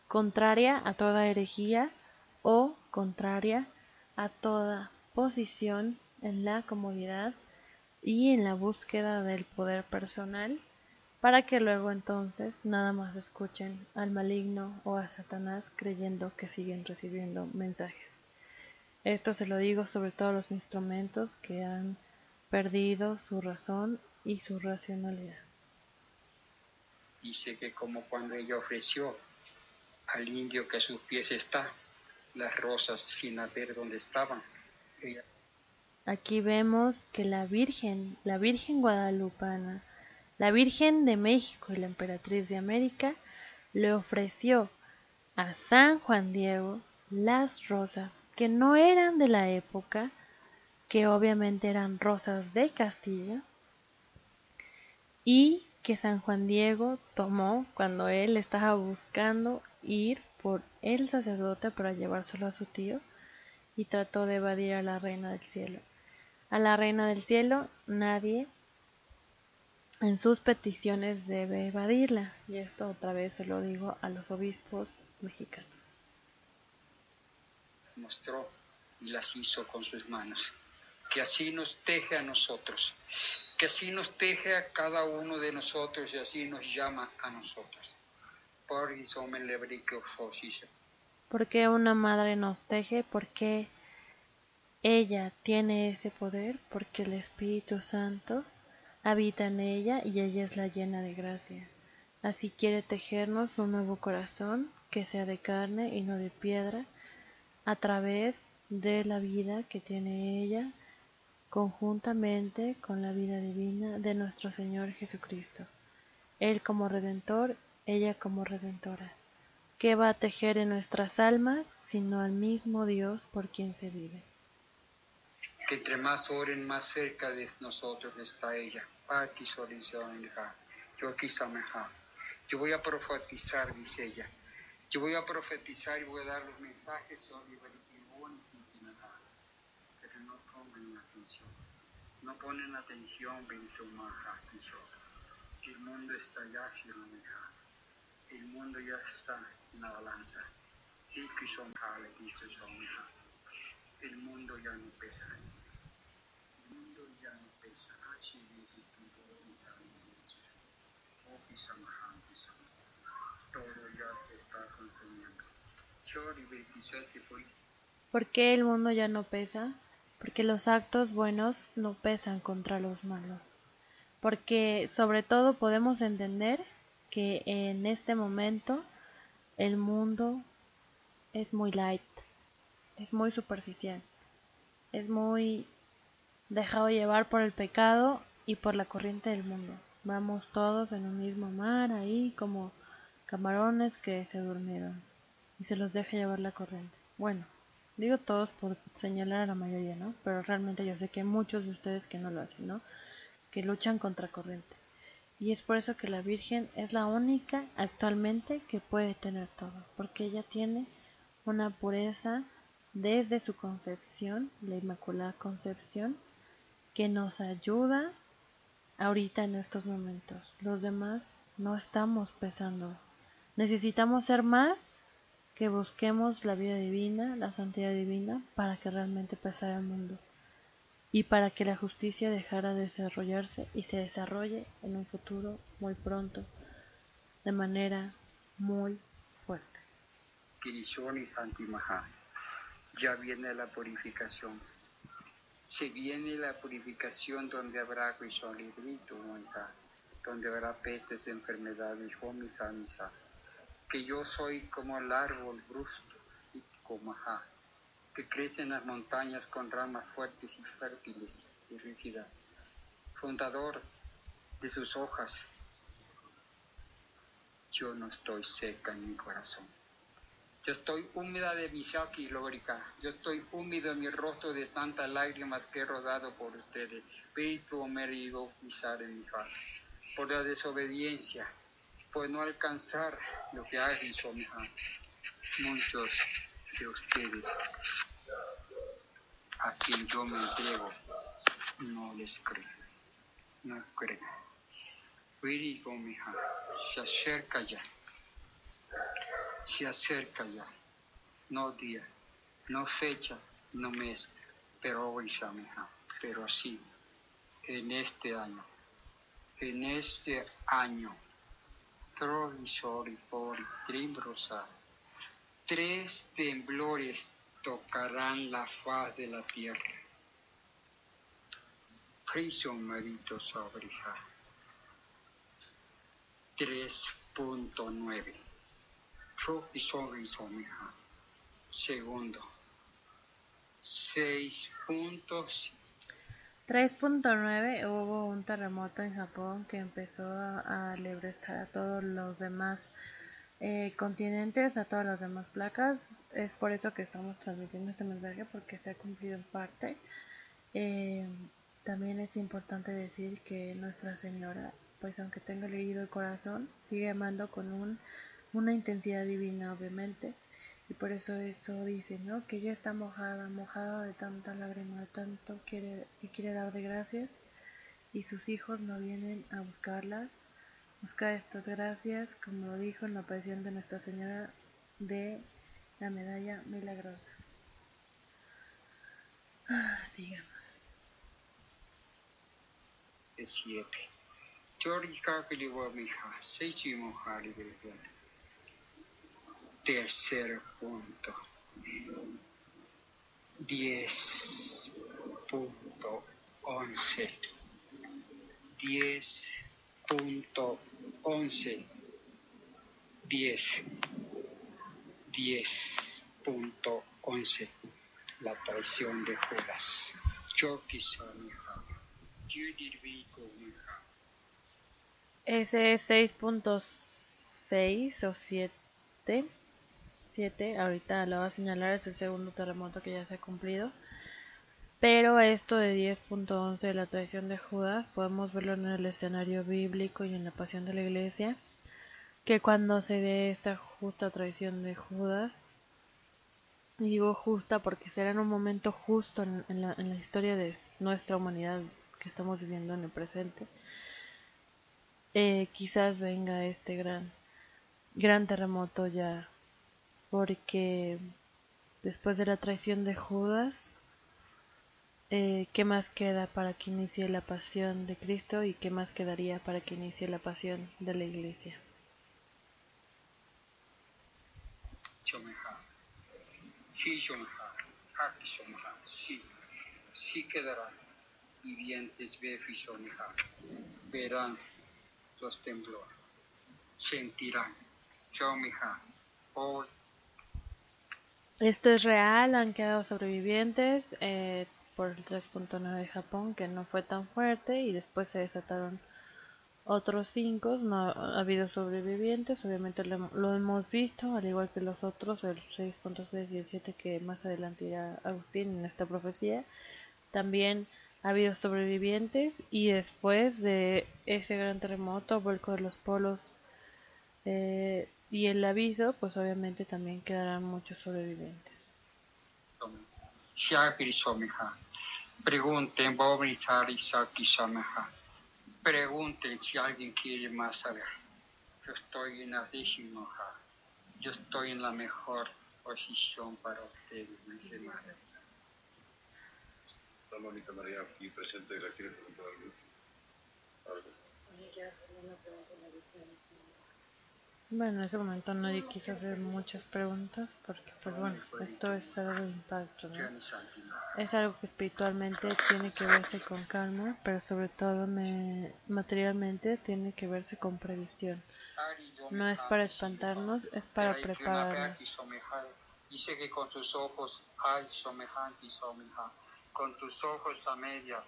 contraria a toda herejía o contraria a toda posición en la comodidad y en la búsqueda del poder personal, para que luego entonces nada más escuchen al maligno o a Satanás creyendo que siguen recibiendo mensajes. Esto se lo digo sobre todo a los instrumentos que han perdido su razón y su racionalidad. Dice que como cuando ella ofreció al indio que a sus pies está, las rosas sin saber dónde estaban. Aquí vemos que la Virgen guadalupana, la Virgen de México y la Emperatriz de América, le ofreció a San Juan Diego las rosas que no eran de la época, que obviamente eran rosas de Castilla, y que San Juan Diego tomó cuando él estaba buscando ir por el sacerdote para llevárselo a su tío y trató de evadir a la reina del cielo. A la reina del cielo nadie en sus peticiones debe evadirla, y esto otra vez se lo digo a los obispos mexicanos. Mostró y las hizo con sus manos. Que así nos teje a nosotros, que así nos teje a cada uno de nosotros y así nos llama a nosotros. Por eso me lebré que os hizo. ¿Por qué una madre nos teje? Porque ella tiene ese poder, porque el Espíritu Santo habita en ella y ella es la llena de gracia. Así quiere tejernos un nuevo corazón que sea de carne y no de piedra, a través de la vida que tiene ella, conjuntamente con la vida divina de nuestro Señor Jesucristo. Él como Redentor, ella como Redentora. ¿Qué va a tejer en nuestras almas, sino al mismo Dios por quien se vive? Que entre más oren, más cerca de nosotros está ella. Yo voy a profetizar, dice ella. Yo voy a profetizar y voy a dar los mensajes sobre pero no pongan atención. No ponen atención, el mundo está ya, el mundo ya está en la balanza. El mundo ya no pesa. El mundo ya no pesa. Todo ya se está consumiendo. ¿Por qué el mundo ya no pesa? Porque los actos buenos no pesan contra los malos. Porque sobre todo podemos entender que en este momento el mundo es muy light, es muy superficial, es muy dejado llevar por el pecado y por la corriente del mundo. Vamos todos en un mismo mar ahí como camarones que se durmieron y se los deja llevar la corriente. Bueno, digo todos por señalar a la mayoría, ¿no? Pero realmente yo sé que hay muchos de ustedes que no lo hacen, ¿no? Que luchan contra corriente. Y es por eso que la Virgen es la única actualmente que puede tener todo, porque ella tiene una pureza desde su concepción, la Inmaculada Concepción, que nos ayuda ahorita en estos momentos. Los demás no estamos pesando. Necesitamos ser más que busquemos la vida divina, la santidad divina, para que realmente pesara el mundo y para que la justicia dejara de desarrollarse y se desarrolle en un futuro muy pronto, de manera muy fuerte. Ya viene la purificación. Se viene la purificación donde habrá donde habrá pestes, enfermedades, que yo soy como el árbol brusto, que crece en las montañas con ramas fuertes y fértiles y rígidas, fundador de sus hojas. Yo no estoy seca en mi corazón. Yo estoy húmeda de mi shaki lórica. Yo estoy húmedo en mi rostro de tantas lágrimas que he rodado por ustedes. Espíritu me digo pisar en mi faz. Por la desobediencia, por no alcanzar lo que ha hecho mi hija. Muchos de ustedes, a quien yo me entrego, no les creo. No creo. Espíritu mi hija, se acerca ya. Se acerca ya. No día, no fecha, no mes, pero hoy Shameha, pero sí, en este año, Trovisori por Trimbrosa, 3 temblores tocarán la faz de la tierra. Prison Marito Sabrija, 3.9, Trovisori Someha. Segundo, 3.9 hubo un terremoto en Japón que empezó a alebrestar a todos los demás continentes, a todas las demás placas. Es por eso que estamos transmitiendo este mensaje, porque se ha cumplido en parte. También es importante decir que Nuestra Señora pues aunque tenga herido el corazón, sigue amando con una intensidad divina, obviamente. Y por eso dice, ¿no? Que ella está mojada de tanta lágrima, de tanto que quiere dar de gracias, y sus hijos no vienen a buscar estas gracias, como lo dijo en la aparición de Nuestra Señora de la Medalla Milagrosa. Sigamos. 7. Teórica que le voy a mijar, 6 mojar y tercer punto. 10.11. 10.11. 10.11. La traición de Judas. Yo quiso mijar. Yo dirví con mijar. Ese es 6.6 o 7. Ahorita lo va a señalar, es el segundo terremoto que ya se ha cumplido. Pero esto de 10.11, la traición de Judas, podemos verlo en el escenario bíblico y en la pasión de la iglesia, que cuando se dé esta justa traición de Judas, y digo justa porque será en un momento justo en la historia de nuestra humanidad que estamos viviendo en el presente, quizás venga este gran terremoto ya, porque después de la traición de Judas, ¿qué más queda para que inicie la pasión de Cristo y qué más quedaría para que inicie la pasión de la iglesia? Sí, sí quedarán vivientes, verán los temblores, sentirán. Hoy. Esto es real, han quedado sobrevivientes por el 3.9 de Japón, que no fue tan fuerte, y después se desataron otros 5, no ha habido sobrevivientes, obviamente lo hemos visto, al igual que los otros, el 6.6 y el 7 que más adelante irá Agustín en esta profecía. También ha habido sobrevivientes, y después de ese gran terremoto, vuelco de los polos y el aviso, pues obviamente también quedarán muchos sobrevivientes. Pregunten, pregunten si alguien quiere más saber. Yo estoy en la 10ª. Yo estoy en la mejor posición para ustedes, dice María. La Mónica María aquí presente, ¿la quiere preguntar algo? Bueno, en ese momento nadie quiso hacer muchas preguntas porque, pues bueno, esto es algo de impacto, ¿no? Es algo que espiritualmente tiene que verse con calma, pero sobre todo materialmente tiene que verse con previsión. No es para espantarnos, es para prepararnos. Dice que con tus ojos hay semejante, con tus ojos a media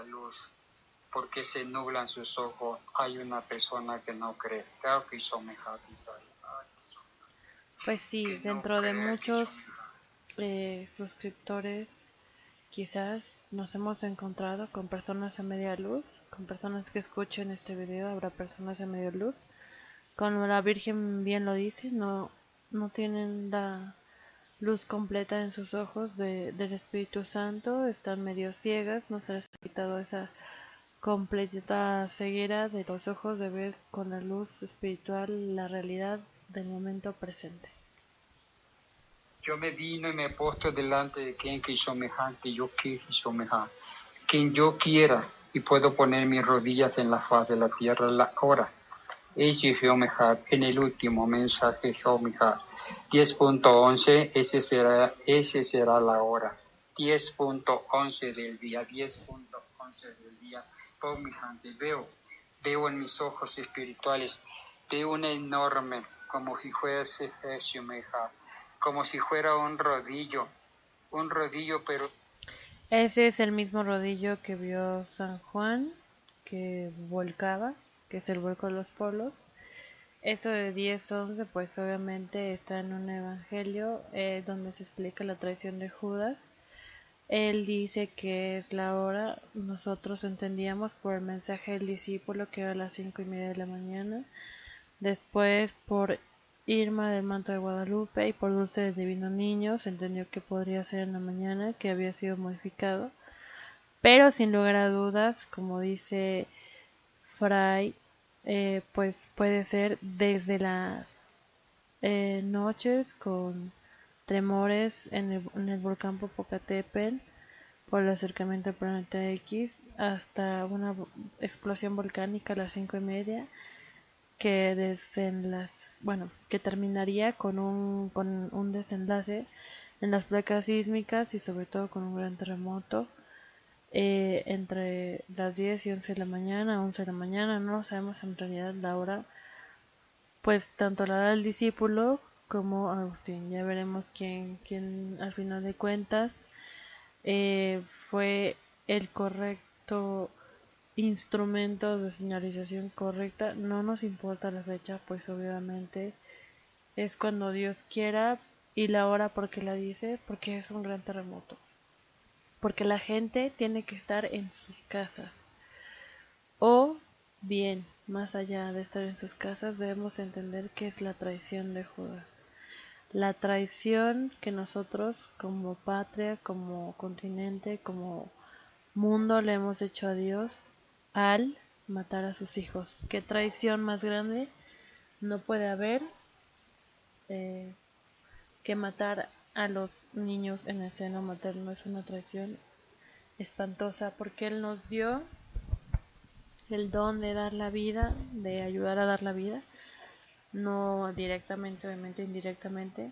luz, porque se nublan sus ojos, hay una persona que no cree. Claro que pues sí, dentro de muchos suscriptores quizás nos hemos encontrado con personas a media luz, con personas que escuchen este video, habrá personas a media luz. Como la Virgen bien lo dice, no tienen la luz completa en sus ojos del Espíritu Santo, están medio ciegas, no se les ha quitado esa completa ceguera de los ojos de ver con la luz espiritual la realidad del momento presente. Yo me vino y me he puesto delante de quien que semejante, yo quiero semejante. Quien yo quiera y puedo poner mis rodillas en la faz de la tierra ahora. Ese es semejante, en el último mensaje semejante. 10.11, ese será la hora. 10.11 del día, 10.11 del día. Semejante, veo en mis ojos espirituales, veo una enorme, como si fuese semejante. Como si fuera un rodillo, pero... Ese es el mismo rodillo que vio San Juan, que volcaba, que es el vuelco de los polos. Eso de 10:11, pues obviamente está en un evangelio donde se explica la traición de Judas, Él dice que es la hora, nosotros entendíamos por el mensaje del discípulo que era a las 5:30 de la mañana, después por Irma del Manto de Guadalupe y por Dulce del Divino Niño se entendió que podría ser en la mañana, que había sido modificado, pero sin lugar a dudas, como dice Fray, pues puede ser desde las noches con tremores en el volcán Popocatépetl por el acercamiento al planeta X hasta una explosión volcánica a las 5:30 que que terminaría con un desenlace en las placas sísmicas y sobre todo con un gran terremoto entre las 10 y 11 de la mañana, 11 de la mañana, no sabemos en realidad la hora, pues tanto la del discípulo como Agustín. Ya veremos quién al final de cuentas fue el correcto instrumento de señalización correcta. No nos importa la fecha, pues obviamente es cuando Dios quiera, y la hora porque la dice, porque es un gran terremoto. Porque la gente tiene que estar en sus casas. O bien, más allá de estar en sus casas, debemos entender qué es la traición de Judas. La traición que nosotros como patria, como continente, como mundo le hemos hecho a Dios al matar a sus hijos. ¿Qué traición más grande no puede haber eh, que matar a los niños en el seno materno? Es una traición espantosa porque Él nos dio el don de dar la vida, de ayudar a dar la vida, no directamente, obviamente indirectamente.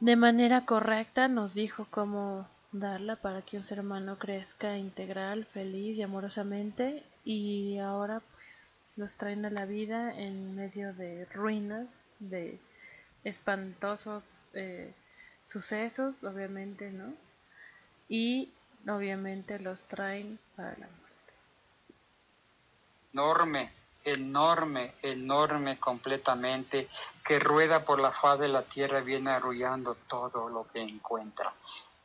De manera correcta nos dijo cómo darla para que un ser humano crezca integral, feliz y amorosamente, y ahora pues nos traen a la vida en medio de ruinas, de espantosos sucesos, obviamente, ¿no? Y obviamente los traen para la muerte. Enorme, enorme, enorme completamente, que rueda por la faz de la tierra, viene arrullando todo lo que encuentra.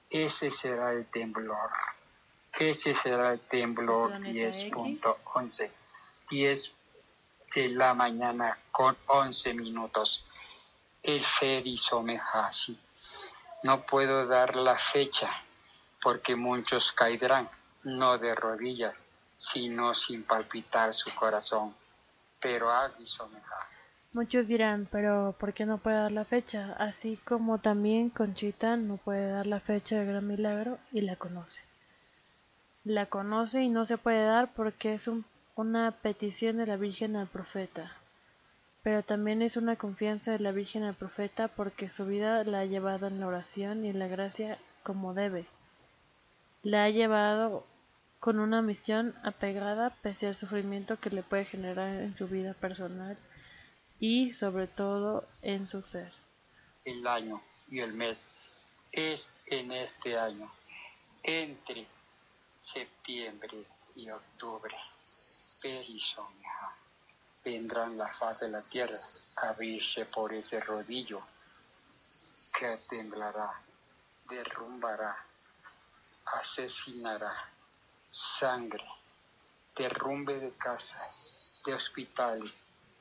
Ese será el temblor. Ese será el temblor 10.11. 10 de la mañana con 11 minutos. El Feri Somejasi. No puedo dar la fecha porque muchos caerán, no de rodillas, sino sin palpitar su corazón. Pero Agi Someja. Muchos dirán, pero ¿por qué no puede dar la fecha? Así como también Conchita no puede dar la fecha del gran milagro y la conoce. La conoce y no se puede dar porque es una petición de la Virgen al profeta. Pero también es una confianza de la Virgen al profeta porque su vida la ha llevado en la oración y en la gracia como debe. La ha llevado con una misión apegada pese al sufrimiento que le puede generar en su vida personal y sobre todo en su ser. El año y el mes es en este año, entre septiembre y octubre. Perisomia. Vendrán la faz de la tierra a abrirse por ese rodillo que temblará, derrumbará, asesinará, sangre, derrumbe de casas, de hospitales,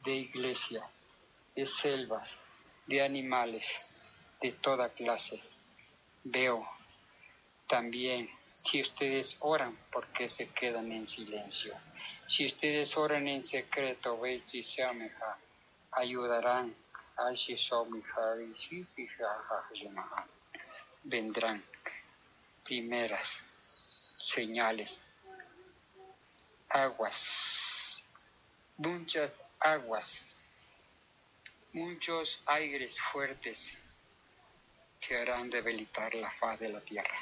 de iglesias, de selvas, de animales, de toda clase. Veo también, si ustedes oran, ¿por qué se quedan en silencio? Si ustedes oran en secreto, ayudarán. Vendrán primeras señales, aguas, muchas aguas, muchos aires fuertes que harán debilitar la faz de la tierra.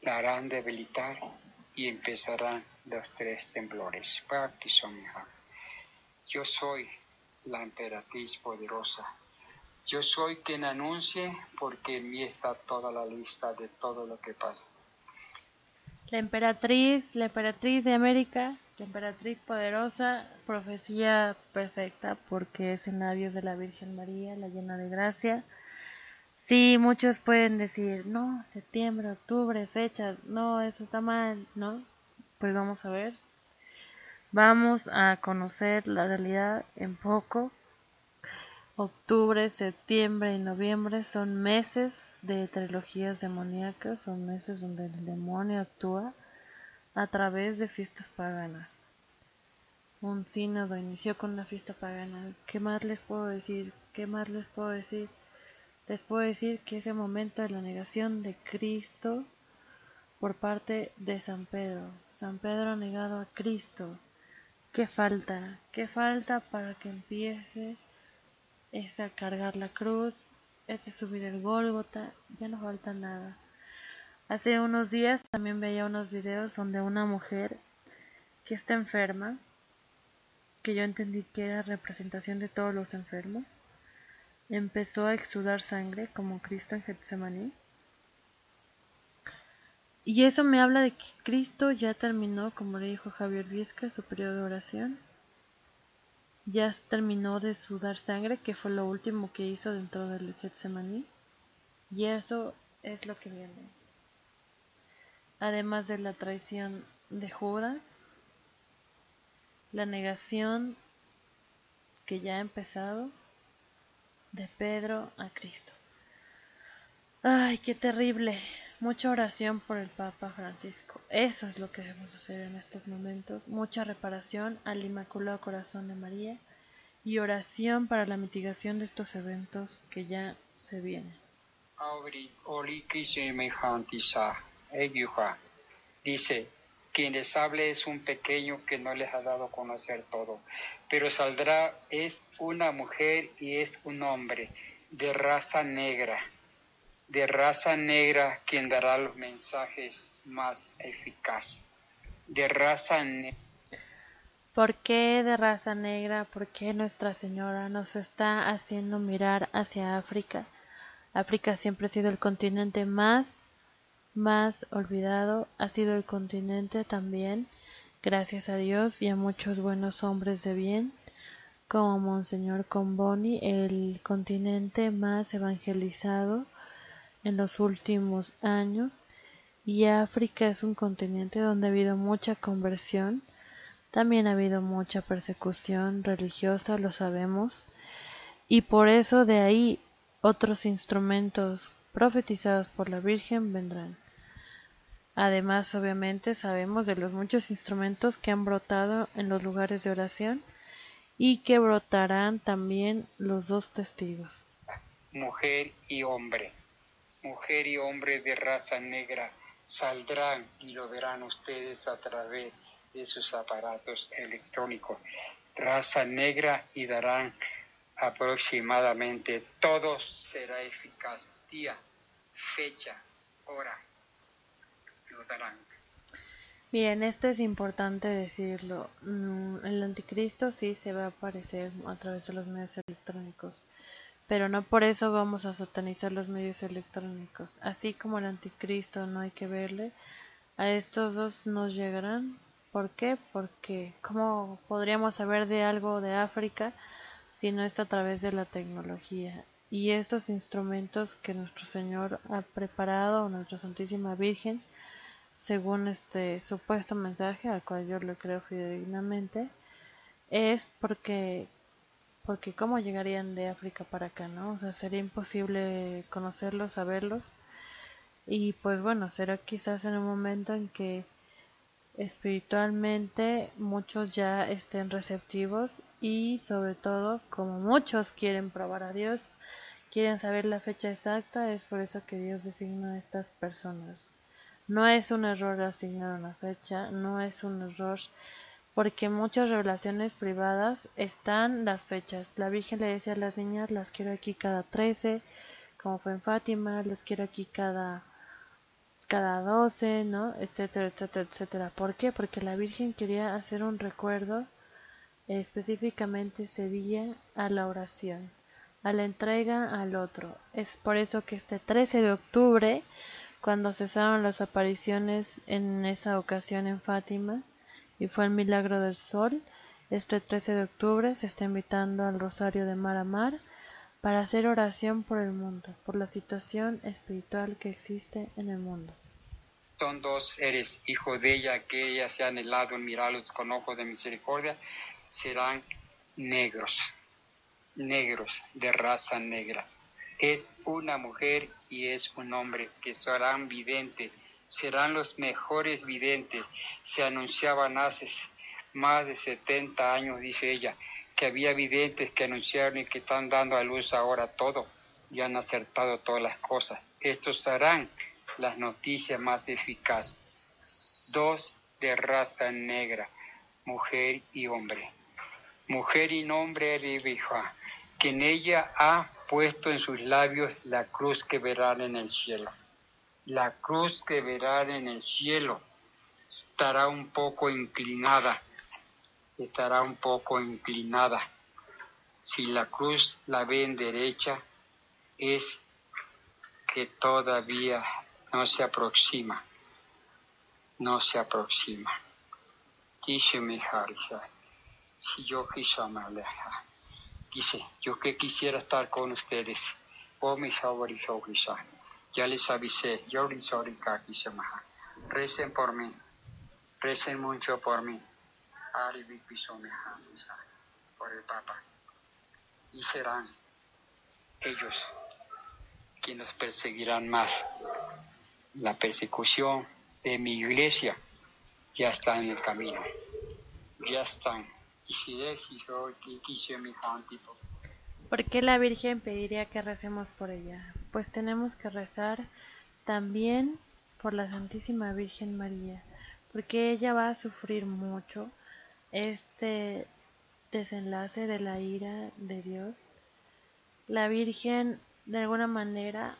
La harán debilitar y empezarán los 3 temblores. Yo soy la emperatriz poderosa. Yo soy quien anuncie, porque en mí está toda la lista de todo lo que pasa. La emperatriz de América, la emperatriz poderosa, profecía perfecta porque es en labios de la Virgen María, la llena de gracia. Sí, muchos pueden decir, no, septiembre, octubre, fechas, no, eso está mal, ¿no? Pues vamos a ver. Vamos a conocer la realidad en poco. Octubre, septiembre y noviembre son meses de trilogías demoníacas, son meses donde el demonio actúa a través de fiestas paganas. Un sínodo inició con una fiesta pagana. ¿Qué más les puedo decir? ¿Qué más les puedo decir? Les puedo decir que ese momento de la negación de Cristo por parte de San Pedro. San Pedro ha negado a Cristo. ¿Qué falta? ¿Qué falta para que empiece ese a cargar la cruz, ese subir el Gólgota? Ya no falta nada. Hace unos días también veía unos videos donde una mujer que está enferma, que yo entendí que era representación de todos los enfermos, empezó a exudar sangre como Cristo en Getsemaní. Y eso me habla de que Cristo ya terminó, como le dijo Javier Viesca, su periodo de oración. Ya terminó de sudar sangre, que fue lo último que hizo dentro del Getsemaní. Y eso es lo que viene. Además de la traición de Judas, la negación que ya ha empezado de Pedro a Cristo. Ay, qué terrible. Mucha oración por el Papa Francisco. Eso es lo que debemos hacer en estos momentos. Mucha reparación al Inmaculado Corazón de María y oración para la mitigación de estos eventos que ya se vienen. Dice, quien les hable es un pequeño que no les ha dado a conocer todo, pero saldrá es una mujer y es un hombre de raza negra quien dará los mensajes más eficaces. De raza negra. ¿Por qué de raza negra? ¿Por qué Nuestra Señora nos está haciendo mirar hacia África? África siempre ha sido el continente más olvidado, ha sido el continente también, gracias a Dios y a muchos buenos hombres de bien, como Monseñor Comboni, el continente más evangelizado en los últimos años, y África es un continente donde ha habido mucha conversión, también ha habido mucha persecución religiosa, lo sabemos, y por eso de ahí otros instrumentos profetizados por la Virgen vendrán. Además, obviamente, sabemos de los muchos instrumentos que han brotado en los lugares de oración y que brotarán también los dos testigos. Mujer y hombre de raza negra saldrán y lo verán ustedes a través de sus aparatos electrónicos. Raza negra y darán aproximadamente todo será eficaz, día, fecha, hora, lo darán. Bien, esto es importante decirlo. El anticristo sí se va a aparecer a través de los medios electrónicos, pero no por eso vamos a satanizar los medios electrónicos. Así como el anticristo no hay que verle, a estos dos nos llegarán. ¿Por qué? Porque ¿cómo podríamos saber de algo de África si no es a través de la tecnología? Y estos instrumentos que nuestro Señor ha preparado, nuestra Santísima Virgen, según este supuesto mensaje, al cual yo lo creo fidedignamente, es porque cómo llegarían de África para acá, ¿no? O sea, sería imposible conocerlos, saberlos, y pues bueno, será quizás en un momento en que espiritualmente muchos ya estén receptivos y sobre todo como muchos quieren probar a Dios, quieren saber la fecha exacta, es por eso que Dios designa a estas personas. No es un error asignar una fecha, no es un error porque en muchas revelaciones privadas están las fechas. La Virgen le decía a las niñas, las quiero aquí cada 13, como fue en Fátima, las quiero aquí cada 12, ¿no? Etcétera, etcétera, etcétera. ¿Por qué? Porque la Virgen quería hacer un recuerdo específicamente ese día a la oración, a la entrega al otro. Es por eso que este 13 de octubre, cuando cesaron las apariciones en esa ocasión en Fátima, y fue el milagro del sol, este 13 de octubre se está invitando al Rosario de Mar a Mar para hacer oración por el mundo, por la situación espiritual que existe en el mundo. Son dos, eres hijo de ella, que ella se ha anhelado en mirarlos con ojos de misericordia, serán negros, negros, de raza negra. Es una mujer y es un hombre que serán videntes, serán los mejores videntes. Se anunciaban hace más de 70 años, dice ella, que había videntes que anunciaron y que están dando a luz ahora todo y han acertado todas las cosas. Estos serán las noticias más eficaces. Dos de raza negra, mujer y hombre. Mujer y hombre de Bihua, que en ella ha puesto en sus labios la cruz que verán en el cielo. La cruz que verán en el cielo estará un poco inclinada. Si la cruz la ven derecha, es que todavía no se aproxima. Dice Mijarisa, si yo quisiera me aleja. Dice, yo que quisiera estar con ustedes. Ya les avisé, recen por mí, recen mucho por mí. Por el Papa. Y serán ellos quienes perseguirán más. La persecución de mi iglesia ya está en el camino. Ya están. ¿Por qué la Virgen pediría que recemos por ella? Pues tenemos que rezar también por la Santísima Virgen María, porque ella va a sufrir mucho este desenlace de la ira de Dios. La Virgen de alguna manera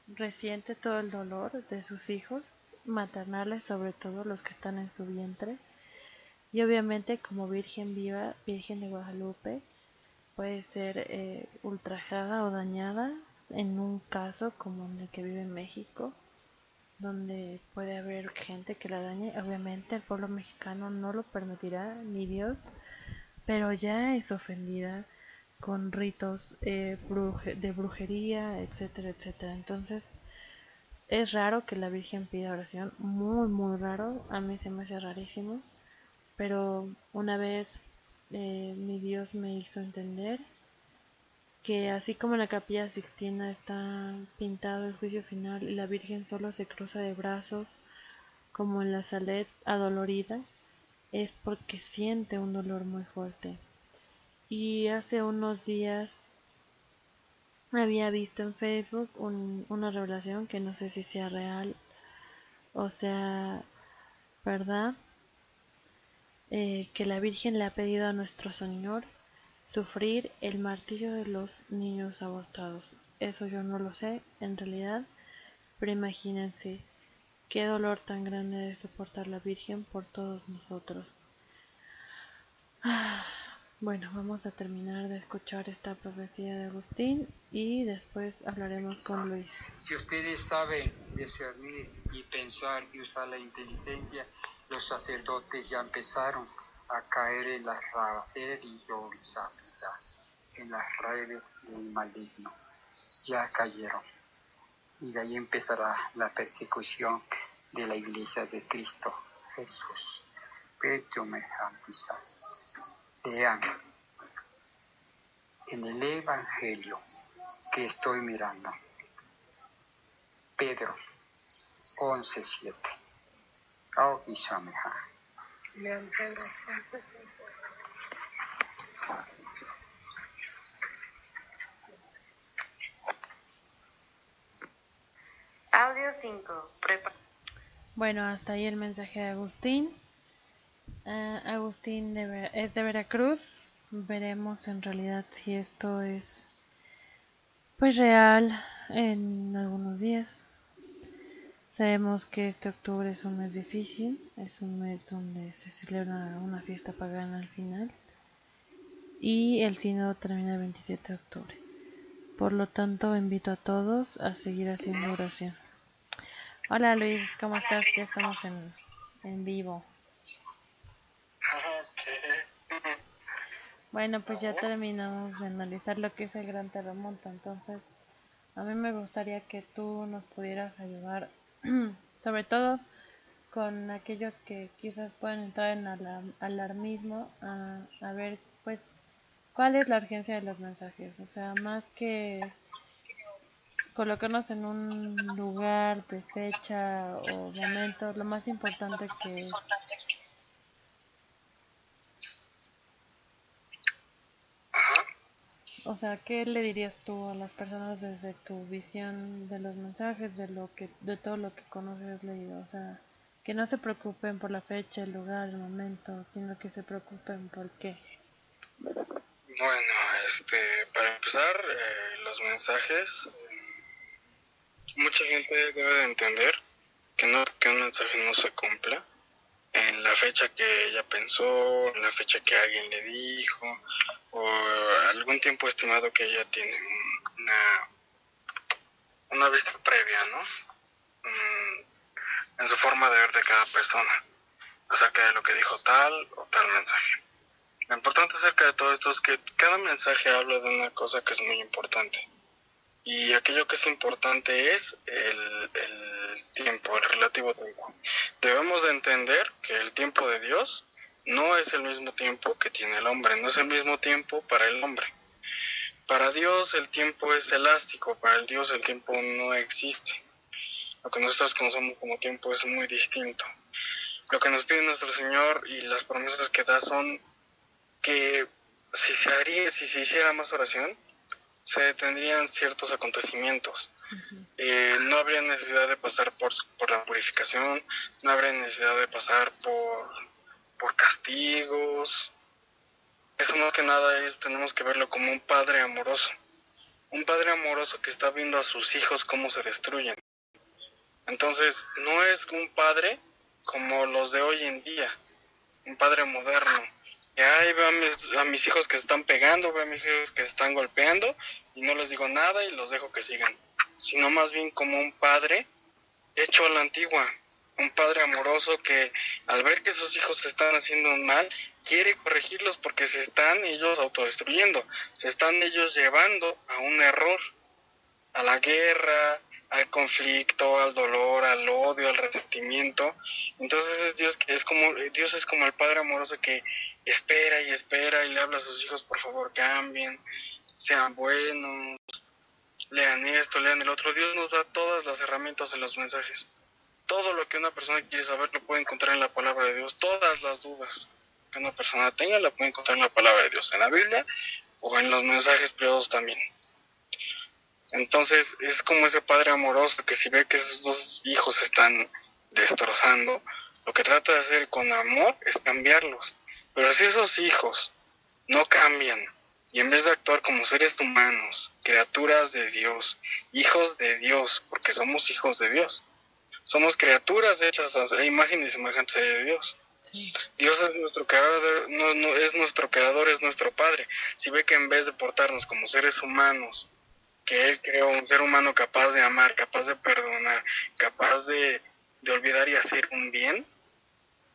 resiente todo el dolor de sus hijos maternales, sobre todo los que están en su vientre, y obviamente como Virgen viva, Virgen de Guadalupe, puede ser ultrajada o dañada en un caso como en el que vive en México, donde puede haber gente que la dañe. Obviamente el pueblo mexicano no lo permitirá, ni Dios, pero ya es ofendida con ritos de brujería, etcétera, etcétera. Entonces es raro que la Virgen pida oración, muy, muy raro. A mí se me hace rarísimo, pero una vez mi Dios me hizo entender que así como en la Capilla Sixtina está pintado el juicio final y la Virgen solo se cruza de brazos como en la Salet adolorida, es porque siente un dolor muy fuerte. Y hace unos días había visto en Facebook una revelación que no sé si sea real o sea verdad, que la Virgen le ha pedido a nuestro Señor sufrir el martirio de los niños abortados. Eso yo no lo sé en realidad, pero imagínense qué dolor tan grande de soportar la Virgen por todos nosotros. Bueno, vamos a terminar de escuchar esta profecía de Agustín y después hablaremos con Luis. Si ustedes saben discernir y pensar y usar la inteligencia, los sacerdotes ya empezaron a caer en las redes del maligno. Ya cayeron. Y de ahí empezará la persecución de la iglesia de Cristo Jesús. Lean en el Evangelio que estoy mirando, Pedro 11:7. Lean Pedro 11:7. Audio 5. Bueno, hasta ahí el mensaje de Agustín. Agustín es de Veracruz. Veremos en realidad si esto es pues real en algunos días. Sabemos que este octubre es un mes difícil, es un mes donde se celebra una fiesta pagana al final y el sínodo termina el 27 de octubre. Por lo tanto, invito a todos a seguir haciendo oración. Hola Luis, ¿cómo estás? Ya estamos en vivo. Bueno, pues ya terminamos de analizar lo que es el Gran Terremoto, entonces a mí me gustaría que tú nos pudieras ayudar, sobre todo con aquellos que quizás pueden entrar en alarmismo, a ver pues cuál es la urgencia de los mensajes, o sea, más que colocarnos en un lugar de fecha o momento, lo más importante que es, Ajá. o sea, ¿qué le dirías tú a las personas desde tu visión de los mensajes, de todo lo que conoces, has leído? O sea, que no se preocupen por la fecha, el lugar, el momento, sino que se preocupen por qué. Bueno, para empezar, los mensajes, mucha gente debe de entender que un mensaje no se cumpla en la fecha que ella pensó, en la fecha que alguien le dijo, o algún tiempo estimado que ella tiene una vista previa, ¿no? En su forma de ver de cada persona, acerca de lo que dijo tal o tal mensaje. Lo importante acerca de todo esto es que cada mensaje habla de una cosa que es muy importante. Y aquello que es importante es el tiempo, el relativo tiempo. Debemos de entender que el tiempo de Dios no es el mismo tiempo que tiene el hombre, no es el mismo tiempo para el hombre. Para Dios el tiempo es elástico, para el Dios el tiempo no existe. Lo que nosotros conocemos como tiempo es muy distinto. Lo que nos pide nuestro Señor y las promesas que da son que si se hiciera más oración, se detendrían ciertos acontecimientos. No habría necesidad de pasar por la purificación, no habría necesidad de pasar por castigos. Eso más que nada tenemos que verlo como un padre amoroso que está viendo a sus hijos cómo se destruyen. Entonces, no es un padre como los de hoy en día, un padre moderno. Que ay, veo a mis hijos que se están pegando, veo a mis hijos que se están golpeando y no les digo nada y los dejo que sigan. Sino más bien como un padre hecho a la antigua, un padre amoroso que al ver que sus hijos se están haciendo mal, quiere corregirlos porque se están ellos autodestruyendo, se están ellos llevando a un error, a la guerra, al conflicto, al dolor, al odio, al resentimiento. Entonces Dios es como el padre amoroso que espera y espera y le habla a sus hijos, por favor cambien, sean buenos, lean esto, lean el otro. Dios nos da todas las herramientas en los mensajes. Todo lo que una persona quiere saber lo puede encontrar en la palabra de Dios. Todas las dudas que una persona tenga la puede encontrar en la palabra de Dios, en la Biblia o en los mensajes privados también. Entonces es como ese padre amoroso que si ve que esos dos hijos se están destrozando, lo que trata de hacer con amor es cambiarlos. Pero si esos hijos no cambian y en vez de actuar como seres humanos, criaturas de Dios, hijos de Dios, porque somos hijos de Dios, somos criaturas hechas a imagen y semejanza de Dios. Sí. Dios es nuestro creador, es nuestro creador, es nuestro padre. Si ve que en vez de portarnos como seres humanos, que Él creó un ser humano capaz de amar, capaz de perdonar, capaz de olvidar y hacer un bien,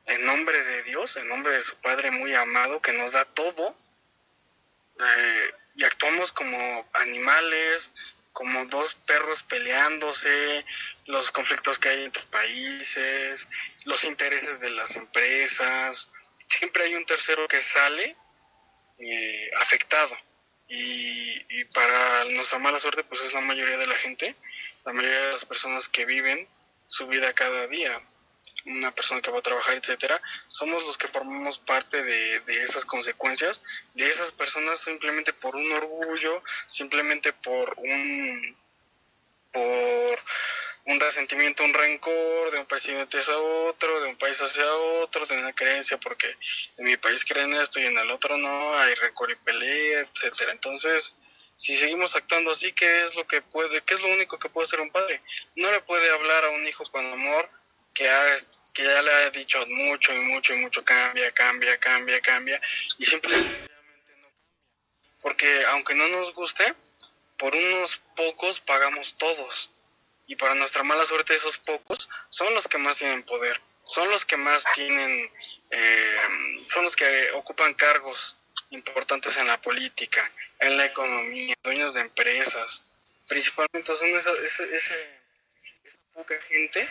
en nombre de Dios, en nombre de su Padre muy amado, que nos da todo, y actuamos como animales, como dos perros peleándose, los conflictos que hay entre países, los intereses de las empresas, siempre hay un tercero que sale afectado. Y para nuestra mala suerte, pues es la mayoría de la gente, la mayoría de las personas que viven su vida cada día, una persona que va a trabajar, etcétera, somos los que formamos parte de esas consecuencias, de esas personas simplemente por un orgullo, simplemente por un resentimiento, un rencor de un presidente hacia otro, de un país hacia otro, de una creencia porque en mi país creen esto y en el otro no, hay rencor y pelea, etcétera. Entonces, si seguimos actuando así, ¿qué es lo único que puede hacer un padre? No le puede hablar a un hijo con amor que ya le ha dicho mucho y mucho y mucho, cambia, y simplemente no cambia. Porque aunque no nos guste, por unos pocos pagamos todos. Y para nuestra mala suerte esos pocos son los que más tienen poder, son los que más tienen, son los que ocupan cargos importantes en la política, en la economía, dueños de empresas. Principalmente son esa poca gente,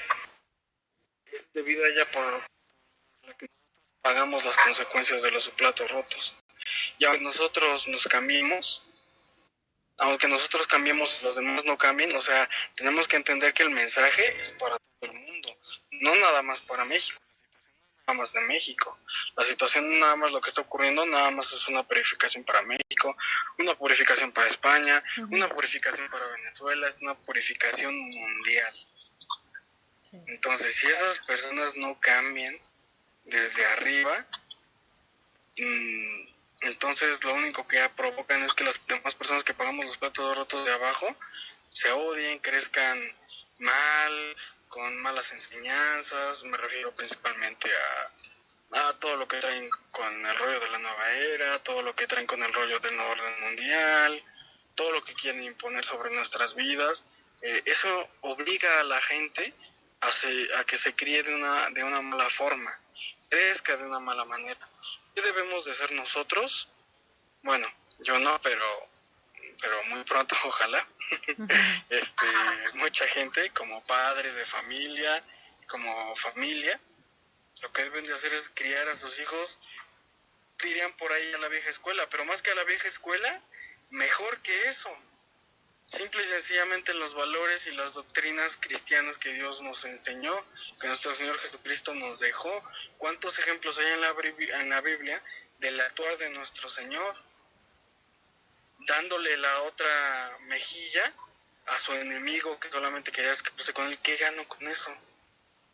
es debido a ella por la que pagamos las consecuencias de los platos rotos. Y aunque nosotros cambiemos, los demás no cambien, o sea, tenemos que entender que el mensaje es para todo el mundo, no nada más para México, nada más de México. La situación, nada más lo que está ocurriendo, nada más es una purificación para México, una purificación para España, una purificación para Venezuela, es una purificación mundial. Sí. Entonces, si esas personas no cambian desde arriba, entonces lo único que provocan es que las demás personas que pagamos los platos rotos de abajo se odien, crezcan mal, con malas enseñanzas. Me refiero principalmente a todo lo que traen con el rollo de la nueva era, todo lo que traen con el rollo del nuevo orden mundial, todo lo que quieren imponer sobre nuestras vidas. Eso obliga a la gente a que se críe de una mala forma, crezca de una mala manera. ¿Qué debemos de ser nosotros? Bueno, yo no, pero muy pronto, ojalá. Mucha gente, como padres de familia, como familia, lo que deben de hacer es criar a sus hijos, dirían por ahí, a la vieja escuela, pero más que a la vieja escuela, mejor que eso. Simple y sencillamente los valores y las doctrinas cristianas que Dios nos enseñó, que nuestro Señor Jesucristo nos dejó. ¿Cuántos ejemplos hay en la Biblia del actuar de nuestro Señor? Dándole la otra mejilla a su enemigo que solamente quería escaparse con él. ¿Qué gano con eso?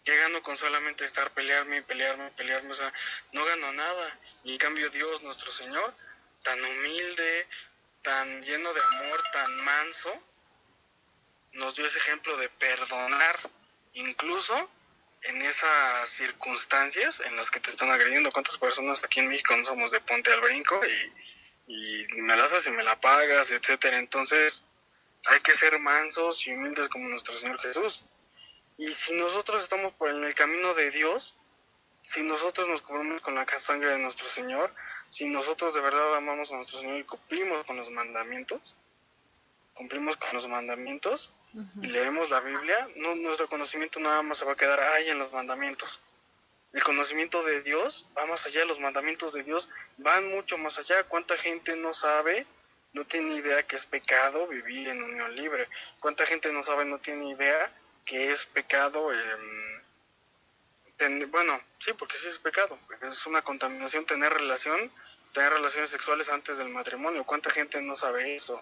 ¿Qué gano con solamente estar pelearme? O sea, no gano nada. Y en cambio Dios, nuestro Señor, tan humilde, tan lleno de amor, tan manso, nos dio ese ejemplo de perdonar, incluso en esas circunstancias en las que te están agrediendo. ¿Cuántas personas aquí en México no somos de ponte al brinco y me la haces y me la pagas, etcétera? Entonces hay que ser mansos y humildes como nuestro Señor Jesús. Y si nosotros estamos por en el camino de Dios, si nosotros nos cubrimos con la sangre de nuestro Señor, si nosotros de verdad amamos a nuestro Señor y cumplimos con los mandamientos, y leemos la Biblia, nuestro conocimiento nada más se va a quedar ahí en los mandamientos. El conocimiento de Dios va más allá, los mandamientos de Dios van mucho más allá. ¿Cuánta gente no sabe, no tiene idea que es pecado vivir en unión libre? ¿Cuánta gente no sabe, no tiene idea que es pecado? Bueno, sí, porque sí es pecado. Es una contaminación tener relaciones sexuales antes del matrimonio. ¿Cuánta gente no sabe eso?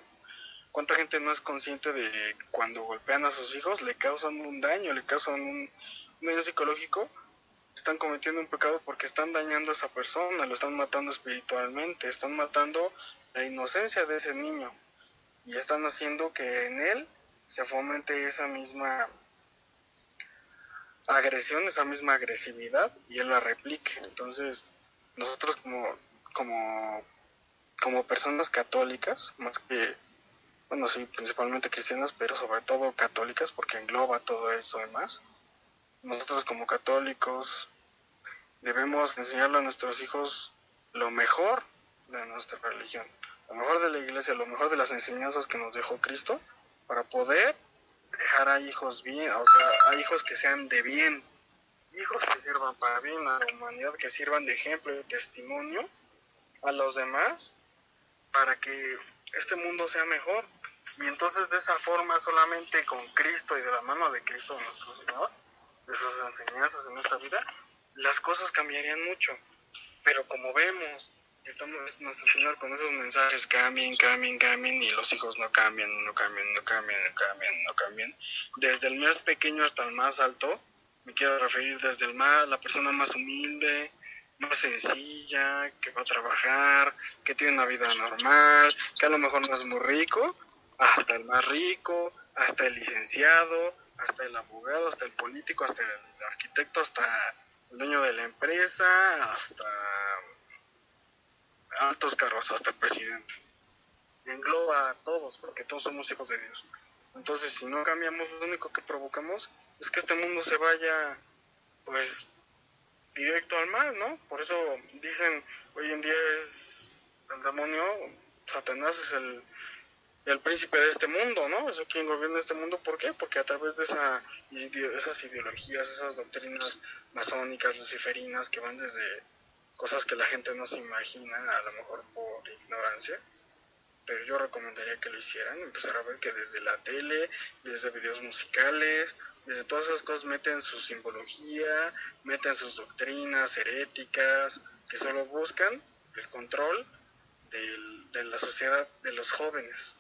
¿Cuánta gente no es consciente de cuando golpean a sus hijos le causan un daño, un daño psicológico? Están cometiendo un pecado porque están dañando a esa persona, lo están matando espiritualmente, están matando la inocencia de ese niño y están haciendo que en él se fomente esa misma agresión, esa misma agresividad y él la replique. Entonces, nosotros como personas católicas, más que, bueno, sí, principalmente cristianas, pero sobre todo católicas, porque engloba todo eso y más, nosotros como católicos debemos enseñarle a nuestros hijos lo mejor de nuestra religión, lo mejor de la iglesia, lo mejor de las enseñanzas que nos dejó Cristo, para poder dejar a hijos bien, o sea, a hijos que sean de bien, hijos que sirvan para bien a la humanidad, que sirvan de ejemplo y de testimonio a los demás, para que este mundo sea mejor. Y entonces de esa forma, solamente con Cristo y de la mano de Cristo nuestro Señor, de sus enseñanzas en esta vida, las cosas cambiarían mucho. Pero como vemos, estamos nuestro Señor con esos mensajes, cambien, y los hijos no cambian. Desde el más pequeño hasta el más alto, me quiero referir desde la persona más humilde, más sencilla, que va a trabajar, que tiene una vida normal, que a lo mejor no es muy rico, hasta el más rico, hasta el licenciado, hasta el abogado, hasta el político, hasta el arquitecto, hasta el dueño de la empresa, hasta altos cargos, hasta el presidente. Engloba a todos, porque todos somos hijos de Dios. Entonces, si no cambiamos, lo único que provocamos es que este mundo se vaya, pues, directo al mal, ¿no? Por eso dicen, hoy en día es El demonio, Satanás, es el príncipe de este mundo, ¿no? Es quien gobierna este mundo. ¿Por qué? Porque a través de esas ideologías, esas doctrinas masónicas, luciferinas, que van desde cosas que la gente no se imagina, a lo mejor por ignorancia, pero yo recomendaría que lo hicieran, empezar a ver que desde la tele, desde videos musicales, desde todas esas cosas meten su simbología, meten sus doctrinas heréticas, que solo buscan el control de la sociedad, de los jóvenes,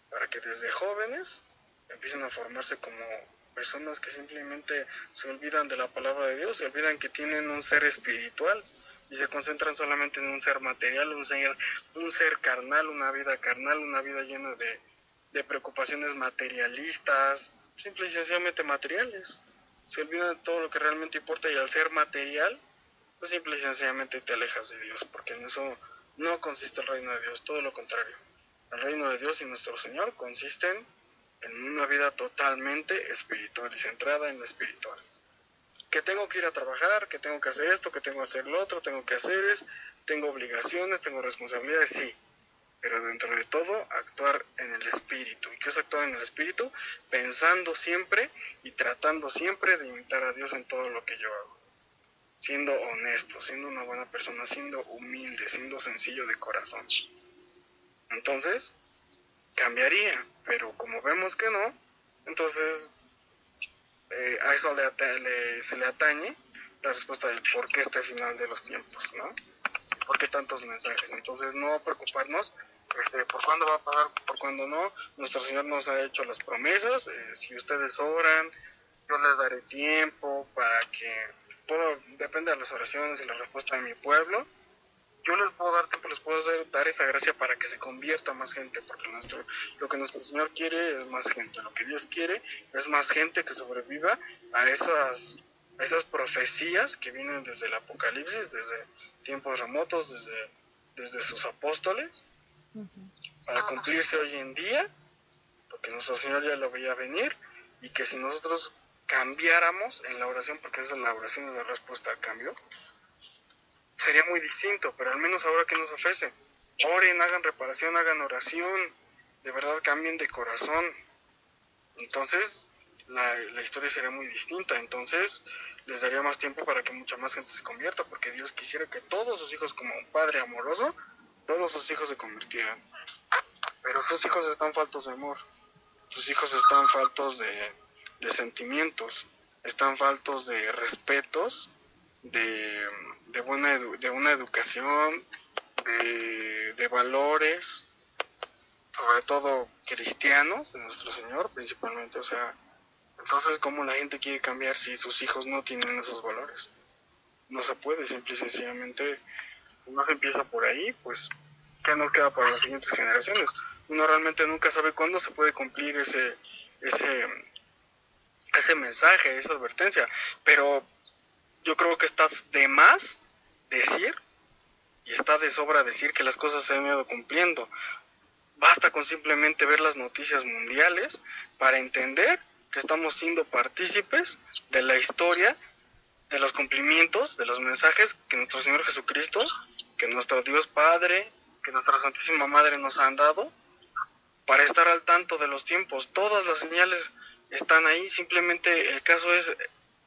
para que desde jóvenes empiecen a formarse como personas que simplemente se olvidan de la palabra de Dios, se olvidan que tienen un ser espiritual y se concentran solamente en un ser material, un ser carnal, una vida llena de preocupaciones materialistas, simple y sencillamente materiales. Se olvidan de todo lo que realmente importa, y al ser material, pues simple y sencillamente te alejas de Dios, porque en eso no consiste el reino de Dios, todo lo contrario. El reino de Dios y nuestro Señor consisten en una vida totalmente espiritual y centrada en lo espiritual. Que tengo que ir a trabajar, que tengo que hacer esto, que tengo que hacer lo otro, tengo obligaciones, tengo responsabilidades, sí, pero dentro de todo actuar en el espíritu. ¿Y qué es actuar en el espíritu? Pensando siempre y tratando siempre de imitar a Dios en todo lo que yo hago, siendo honesto, siendo una buena persona, siendo humilde, siendo sencillo de corazón. Entonces cambiaría, pero como vemos que no, entonces a eso se le atañe la respuesta del por qué este final de los tiempos, ¿no? ¿Por qué tantos mensajes? Entonces no preocuparnos por cuándo va a pasar, por cuándo no. Nuestro Señor nos ha hecho las promesas. Si ustedes oran, yo les daré tiempo para que depende de las oraciones y la respuesta de mi pueblo. Yo les puedo dar tiempo, les puedo dar esa gracia para que se convierta más gente, porque lo que nuestro Señor quiere es más gente. Lo que Dios quiere es más gente que sobreviva a esas profecías que vienen desde el Apocalipsis, desde tiempos remotos, desde sus apóstoles, para cumplirse hoy en día, porque nuestro Señor ya lo veía venir, y que si nosotros cambiáramos en la oración, porque esa es la oración y la respuesta al cambio, sería muy distinto, pero al menos ahora que nos ofrece, oren, hagan reparación, hagan oración, de verdad cambien de corazón. Entonces la historia sería muy distinta. Entonces les daría más tiempo para que mucha más gente se convierta, porque Dios quisiera que todos sus hijos, como un padre amoroso, todos sus hijos se convirtieran. Pero sus hijos están faltos de amor, sus hijos están faltos de sentimientos, están faltos de respetos, de una educación, de valores, sobre todo cristianos, de nuestro Señor principalmente. O sea, entonces, ¿cómo la gente quiere cambiar si sus hijos no tienen esos valores? No se puede, simple y sencillamente. Si no se empieza por ahí, pues ¿qué nos queda para las siguientes generaciones? Uno realmente nunca sabe cuándo se puede cumplir ese mensaje, esa advertencia, pero yo creo que está de más decir, y está de sobra decir, que las cosas se han ido cumpliendo. Basta con simplemente ver las noticias mundiales para entender que estamos siendo partícipes de la historia, de los cumplimientos, de los mensajes que nuestro Señor Jesucristo, que nuestro Dios Padre, que nuestra Santísima Madre nos han dado, para estar al tanto de los tiempos. Todas las señales están ahí, simplemente el caso es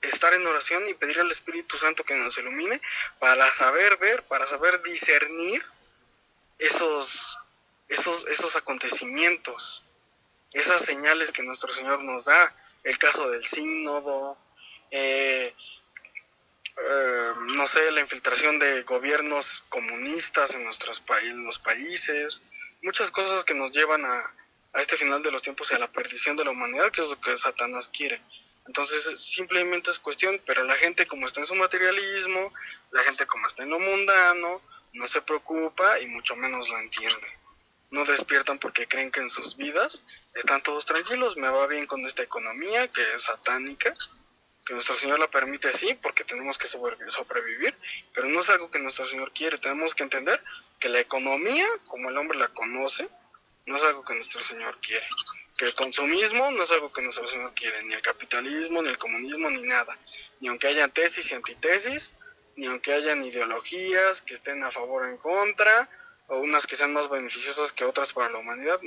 estar en oración y pedir al Espíritu Santo que nos ilumine para saber ver, para saber discernir esos acontecimientos, esas señales que nuestro Señor nos da. El caso del sínodo, no sé, la infiltración de gobiernos comunistas en los países, muchas cosas que nos llevan a este final de los tiempos y a la perdición de la humanidad, que es lo que Satanás quiere. Entonces simplemente es cuestión, pero la gente, como está en su materialismo, la gente como está en lo mundano, no se preocupa y mucho menos lo entiende. No despiertan porque creen que en sus vidas están todos tranquilos, me va bien con esta economía que es satánica, que nuestro Señor la permite así porque tenemos que sobrevivir, pero no es algo que nuestro Señor quiere. Tenemos que entender que la economía, como el hombre la conoce, no es algo que nuestro Señor quiere. Que el consumismo no es algo que nuestro Señor quiere, ni el capitalismo, ni el comunismo, ni nada. Ni aunque hayan tesis y antitesis, ni aunque hayan ideologías que estén a favor o en contra. o unas que sean más beneficiosas que otras para la humanidad.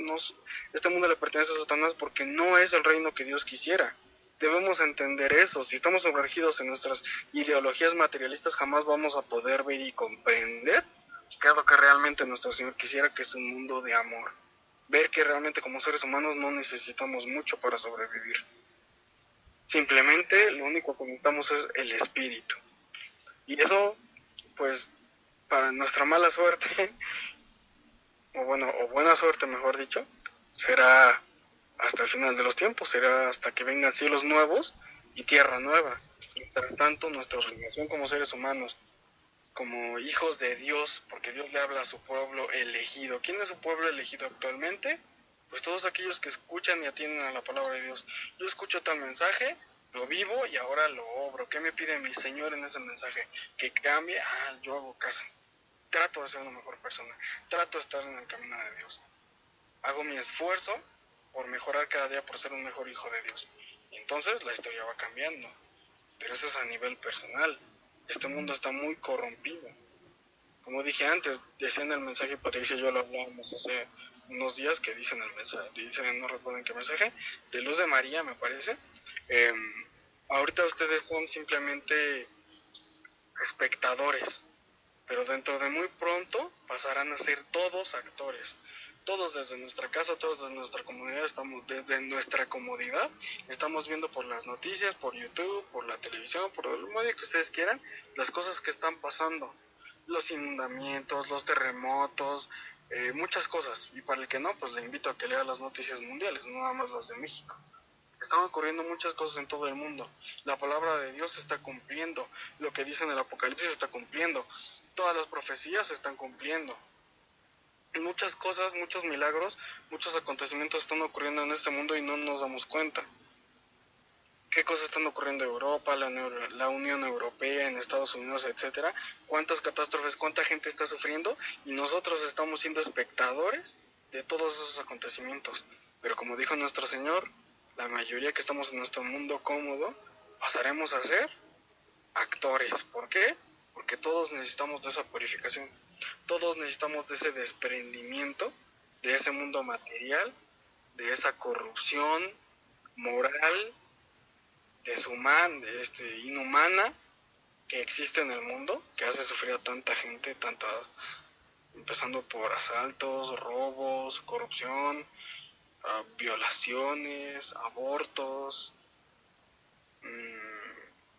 Este mundo le pertenece a Satanás porque no es el reino que Dios quisiera. Debemos entender eso. Si estamos sumergidos en nuestras ideologías materialistas, jamás vamos a poder ver y comprender qué es lo que realmente nuestro Señor quisiera, que es un mundo de amor. Ver que realmente como seres humanos no necesitamos mucho para sobrevivir. Simplemente lo único que necesitamos es el espíritu. Y eso, pues, para nuestra mala suerte, o buena suerte mejor dicho, será hasta el final de los tiempos, será hasta que vengan cielos nuevos y tierra nueva. Mientras tanto, nuestra obligación como seres humanos, como hijos de Dios, porque Dios le habla a su pueblo elegido. ¿Quién es su pueblo elegido actualmente? Pues todos aquellos que escuchan y atienden a la palabra de Dios. Yo escucho tal mensaje, lo vivo y ahora lo obro. ¿Qué me pide mi Señor en ese mensaje? Que cambie. Yo hago caso. Trato de ser una mejor persona. Trato de estar en el camino de Dios. Hago mi esfuerzo por mejorar cada día, por ser un mejor hijo de Dios. Y entonces la historia va cambiando. Pero eso es a nivel personal. Este mundo está muy corrompido. Como dije antes, decía en el mensaje, Patricia y yo lo hablábamos hace unos días, que dicen el mensaje, dicen, no recuerdo en qué mensaje, de Luz de María me parece. Ahorita ustedes son simplemente espectadores, pero dentro de muy pronto pasarán a ser todos actores. Todos desde nuestra casa, todos desde nuestra comunidad, desde nuestra comodidad, estamos viendo por las noticias, por YouTube, por la televisión, por el medio que ustedes quieran, las cosas que están pasando, los inundamientos, los terremotos, muchas cosas. Y para el que no, pues le invito a que lea las noticias mundiales, no nada más las de México. Están ocurriendo muchas cosas en todo el mundo. La palabra de Dios se está cumpliendo. Lo que dice en el Apocalipsis se está cumpliendo. Todas las profecías se están cumpliendo. Muchas cosas, muchos milagros, muchos acontecimientos están ocurriendo en este mundo y no nos damos cuenta. ¿Qué cosas están ocurriendo en Europa, la Unión Europea, en Estados Unidos, etcétera? ¿Cuántas catástrofes, cuánta gente está sufriendo? Y nosotros estamos siendo espectadores de todos esos acontecimientos. Pero como dijo nuestro Señor, la mayoría que estamos en nuestro mundo cómodo, pasaremos a ser actores. ¿Por qué? Porque todos necesitamos de esa purificación. Todos necesitamos de ese desprendimiento, de ese mundo material, de esa corrupción moral, inhumana que existe en el mundo, que hace sufrir a tanta gente, empezando por asaltos, robos, corrupción, violaciones, abortos,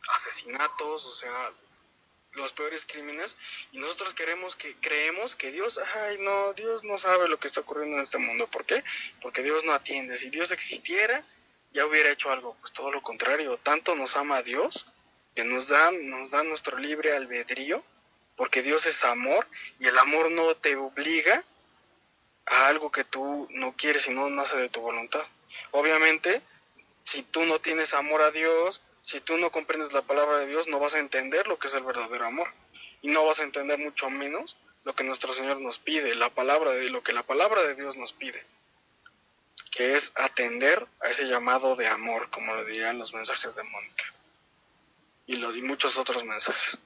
asesinatos, o sea, los peores crímenes, y nosotros creemos que Dios, Dios no sabe lo que está ocurriendo en este mundo. ¿Por qué? Porque Dios no atiende. Si Dios existiera, ya hubiera hecho algo. Pues todo lo contrario, tanto nos ama a Dios, que nos da nuestro libre albedrío, porque Dios es amor, y el amor no te obliga a algo que tú no quieres y no nace de tu voluntad. Obviamente, si tú no tienes amor a Dios, si tú no comprendes la palabra de Dios, no vas a entender lo que es el verdadero amor. Y no vas a entender mucho menos lo que nuestro Señor nos pide, lo que la palabra de Dios nos pide, que es atender a ese llamado de amor, como lo dirían los mensajes de Mónica. Y muchos otros mensajes.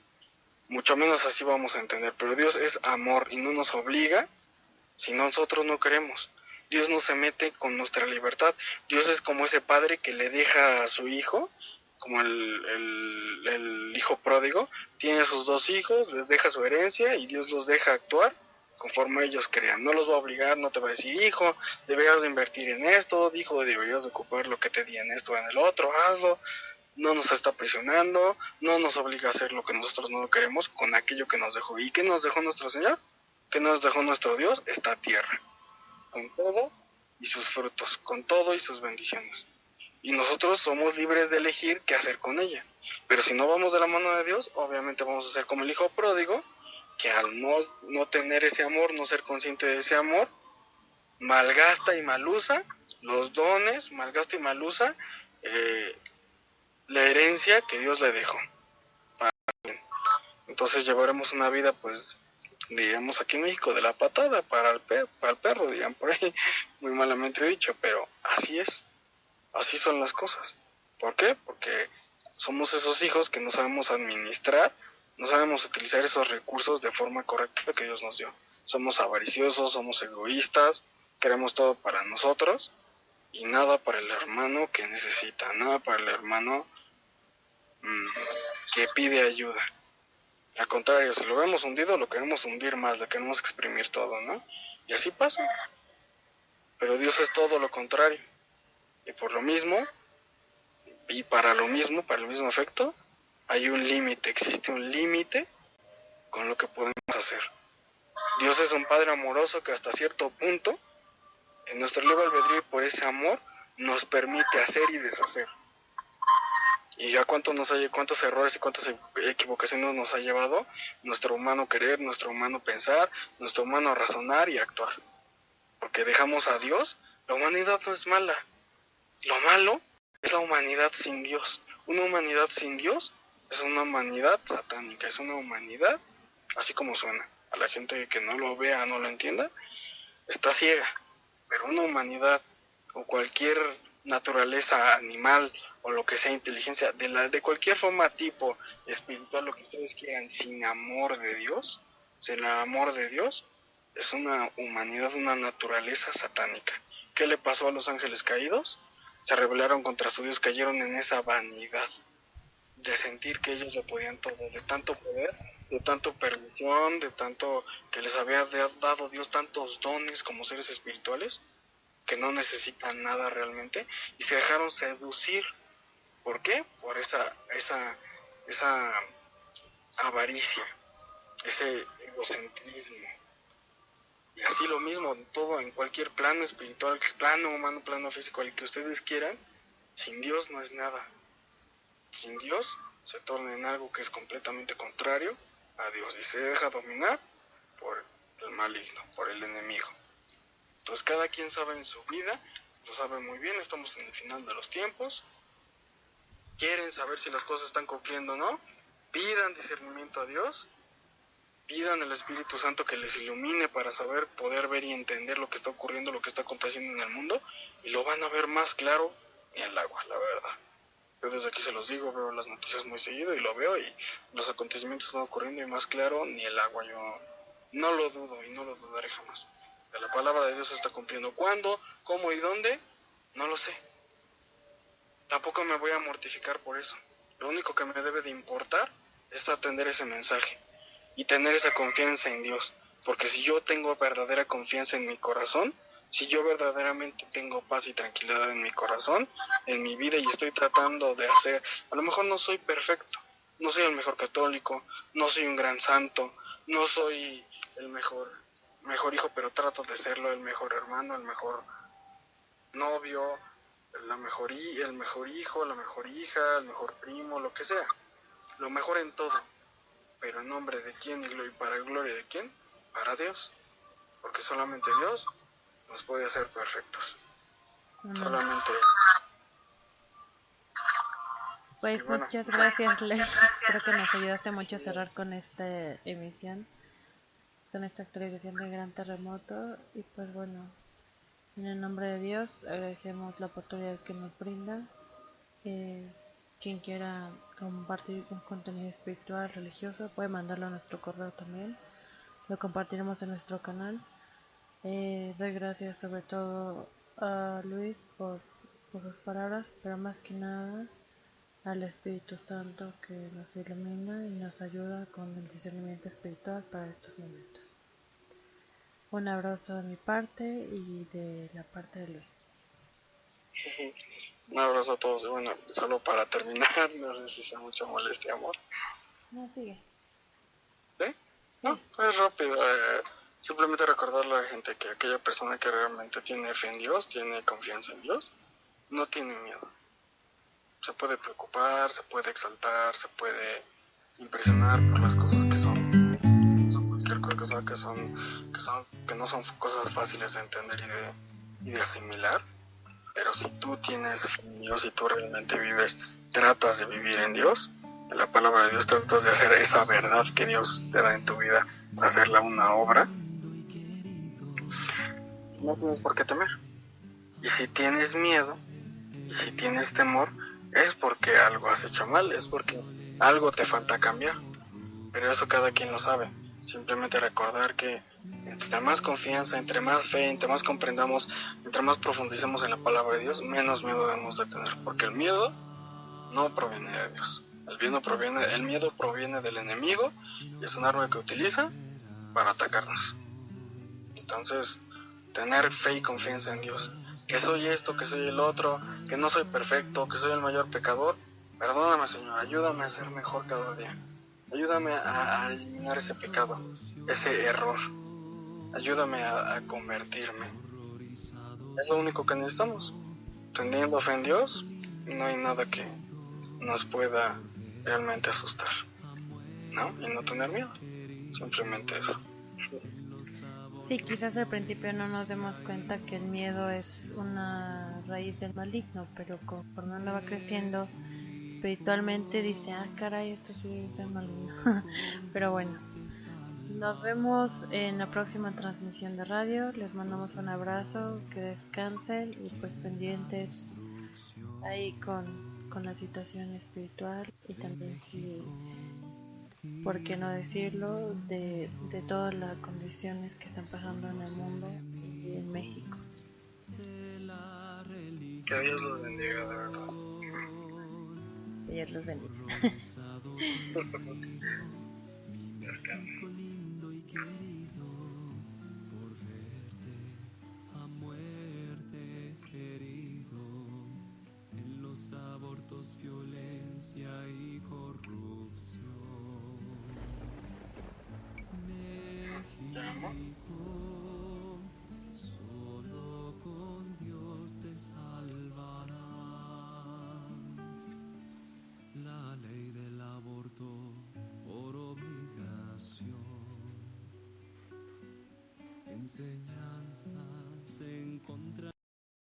Mucho menos así vamos a entender. Pero Dios es amor y no nos obliga si nosotros no queremos. Dios no se mete con nuestra libertad. Dios es como ese padre que le deja a su hijo, como el hijo pródigo, tiene a sus 2 hijos, les deja su herencia y Dios los deja actuar conforme ellos crean. No los va a obligar, no te va a decir, hijo, deberías de invertir en esto, hijo, deberías de ocupar lo que te di en esto o en el otro, hazlo. No nos está presionando, no nos obliga a hacer lo que nosotros no queremos con aquello que nos dejó. ¿Y qué nos dejó nuestro Señor? ¿Qué nos dejó nuestro Dios? Esta tierra, con todo y sus frutos, con todo y sus bendiciones. Y nosotros somos libres de elegir qué hacer con ella. Pero si no vamos de la mano de Dios, obviamente vamos a ser como el hijo pródigo, que al no tener ese amor, no ser consciente de ese amor, malgasta y malusa los dones, malgasta y malusa la herencia que Dios le dejó. Entonces llevaremos una vida, pues, diríamos aquí en México, de la patada para el perro, dirían por ahí, muy malamente dicho, pero así es. Así son las cosas. ¿Por qué? Porque somos esos hijos que no sabemos administrar, no sabemos utilizar esos recursos de forma correcta que Dios nos dio. somos avariciosos, somos egoístas, queremos todo para nosotros y nada para el hermano que necesita, nada para el hermano que pide ayuda. Al contrario, si lo vemos hundido, lo queremos hundir más, le queremos exprimir todo, ¿no? Y así pasa. Pero Dios es todo lo contrario. Y por lo mismo, y para el mismo efecto, hay un límite, existe un límite con lo que podemos hacer. Dios es un Padre amoroso que hasta cierto punto, en nuestro libre albedrío, por ese amor, nos permite hacer y deshacer. Y ya cuántos errores y cuántas equivocaciones nos ha llevado nuestro humano querer, nuestro humano pensar, nuestro humano razonar y actuar. Porque dejamos a Dios. La humanidad no es mala. Lo malo es la humanidad sin Dios. Una humanidad sin Dios es una humanidad satánica, es una humanidad, así como suena. A la gente que no lo vea, no lo entienda, está ciega. Pero una humanidad o cualquier naturaleza animal o lo que sea, inteligencia, de cualquier forma, tipo espiritual, lo que ustedes quieran, sin amor de Dios, sin el amor de Dios, es una humanidad, una naturaleza satánica. ¿Qué le pasó a los ángeles caídos? Se rebelaron contra su Dios, cayeron en esa vanidad de sentir que ellos lo podían todo, de tanto poder, de tanto permisión, de tanto que les había dado Dios tantos dones como seres espirituales, que no necesitan nada realmente, y se dejaron seducir. ¿Por qué? Por esa avaricia, ese egocentrismo. Y así lo mismo, todo en cualquier plano espiritual, plano humano, plano físico, el que ustedes quieran, sin Dios no es nada. Sin Dios se torna en algo que es completamente contrario a Dios y se deja dominar por el maligno, por el enemigo. Entonces cada quien sabe en su vida, lo sabe muy bien, estamos en el final de los tiempos. Quieren saber si las cosas están cumpliendo o no, pidan discernimiento a Dios, pidan al Espíritu Santo que les ilumine para saber, poder ver y entender lo que está ocurriendo, lo que está aconteciendo en el mundo, y lo van a ver más claro ni el agua, la verdad. Yo desde aquí se los digo, veo las noticias muy seguido y lo veo, y los acontecimientos están ocurriendo y más claro ni el agua. Yo no lo dudo y no lo dudaré jamás. Que la palabra de Dios se está cumpliendo. ¿Cuándo? ¿Cómo y dónde? No lo sé. Tampoco me voy a mortificar por eso. Lo único que me debe de importar es atender ese mensaje y tener esa confianza en Dios. Porque si yo tengo verdadera confianza en mi corazón, si yo verdaderamente tengo paz y tranquilidad en mi corazón, en mi vida, y estoy tratando de hacer, a lo mejor no soy perfecto, no soy el mejor católico, no soy un gran santo, no soy el mejor hijo, pero trato de serlo, el mejor hermano, el mejor novio, el mejor hijo, la mejor hija, el mejor primo, lo que sea, lo mejor en todo, pero en nombre de quién y para gloria de quién, para Dios, porque solamente Dios nos puede hacer perfectos. Solamente. Pues bueno, muchas gracias, Leo. Creo que nos ayudaste mucho a cerrar con esta emisión, con esta actualización de Gran Terremoto. Y pues bueno, en el nombre de Dios agradecemos la oportunidad que nos brinda. Quien quiera compartir un contenido espiritual, religioso, puede mandarlo a nuestro correo también. Lo compartiremos en nuestro canal. Doy gracias sobre todo a Luis por sus palabras, pero más que nada al Espíritu Santo que nos ilumina y nos ayuda con el discernimiento espiritual para estos momentos. Un abrazo de mi parte y de la parte de Luis. Un abrazo a todos. Y bueno, solo para terminar, no sé si sea mucha molestia, amor. No, sigue. ¿Sí? No, es rápido. Simplemente recordarle a la gente que aquella persona que realmente tiene fe en Dios, tiene confianza en Dios, no tiene miedo. Se puede preocupar, se puede exaltar, se puede impresionar por las cosas que son cualquier cosa que no son cosas fáciles de entender y de asimilar. Pero si tú tienes fe en Dios y tú realmente tratas de vivir en Dios, en la palabra de Dios, tratas de hacer esa verdad que Dios te da en tu vida, hacerla una obra, no tienes por qué temer. Y si tienes miedo, y si tienes temor, es porque algo has hecho mal, es porque algo te falta cambiar. Pero eso cada quien lo sabe. Simplemente recordar que Entre más confianza, entre más fe, entre más comprendamos, entre más profundicemos en la palabra de Dios, menos miedo debemos de tener, porque el miedo no proviene de Dios. El miedo proviene del enemigo y es un arma que utiliza para atacarnos. Entonces, tener fe y confianza en Dios. Que soy esto, que soy el otro, que no soy perfecto, que soy el mayor pecador. Perdóname, Señor, ayúdame a ser mejor cada día. Ayúdame a eliminar ese pecado, ese error. Ayúdame a convertirme. Es lo único que necesitamos. Teniendo fe en Dios, no hay nada que nos pueda realmente asustar, ¿no? Y no tener miedo. Simplemente eso. Sí, quizás al principio no nos demos cuenta que el miedo es una raíz del maligno, pero conforme uno va creciendo espiritualmente dice, ah, caray, esto sí es del maligno. Pero bueno, nos vemos en la próxima transmisión de radio. Les mandamos un abrazo, que descansen y pues pendientes ahí con la situación espiritual y también, si, por qué no decirlo, de todas las condiciones que están pasando en el mundo y en México. Que Dios los bendiga, de verdad. Que Dios los bendiga. Descansen. Abortos, violencia y corrupción. México, solo con Dios te salvarás. La ley del aborto por obligación. Enseñanzas en contra.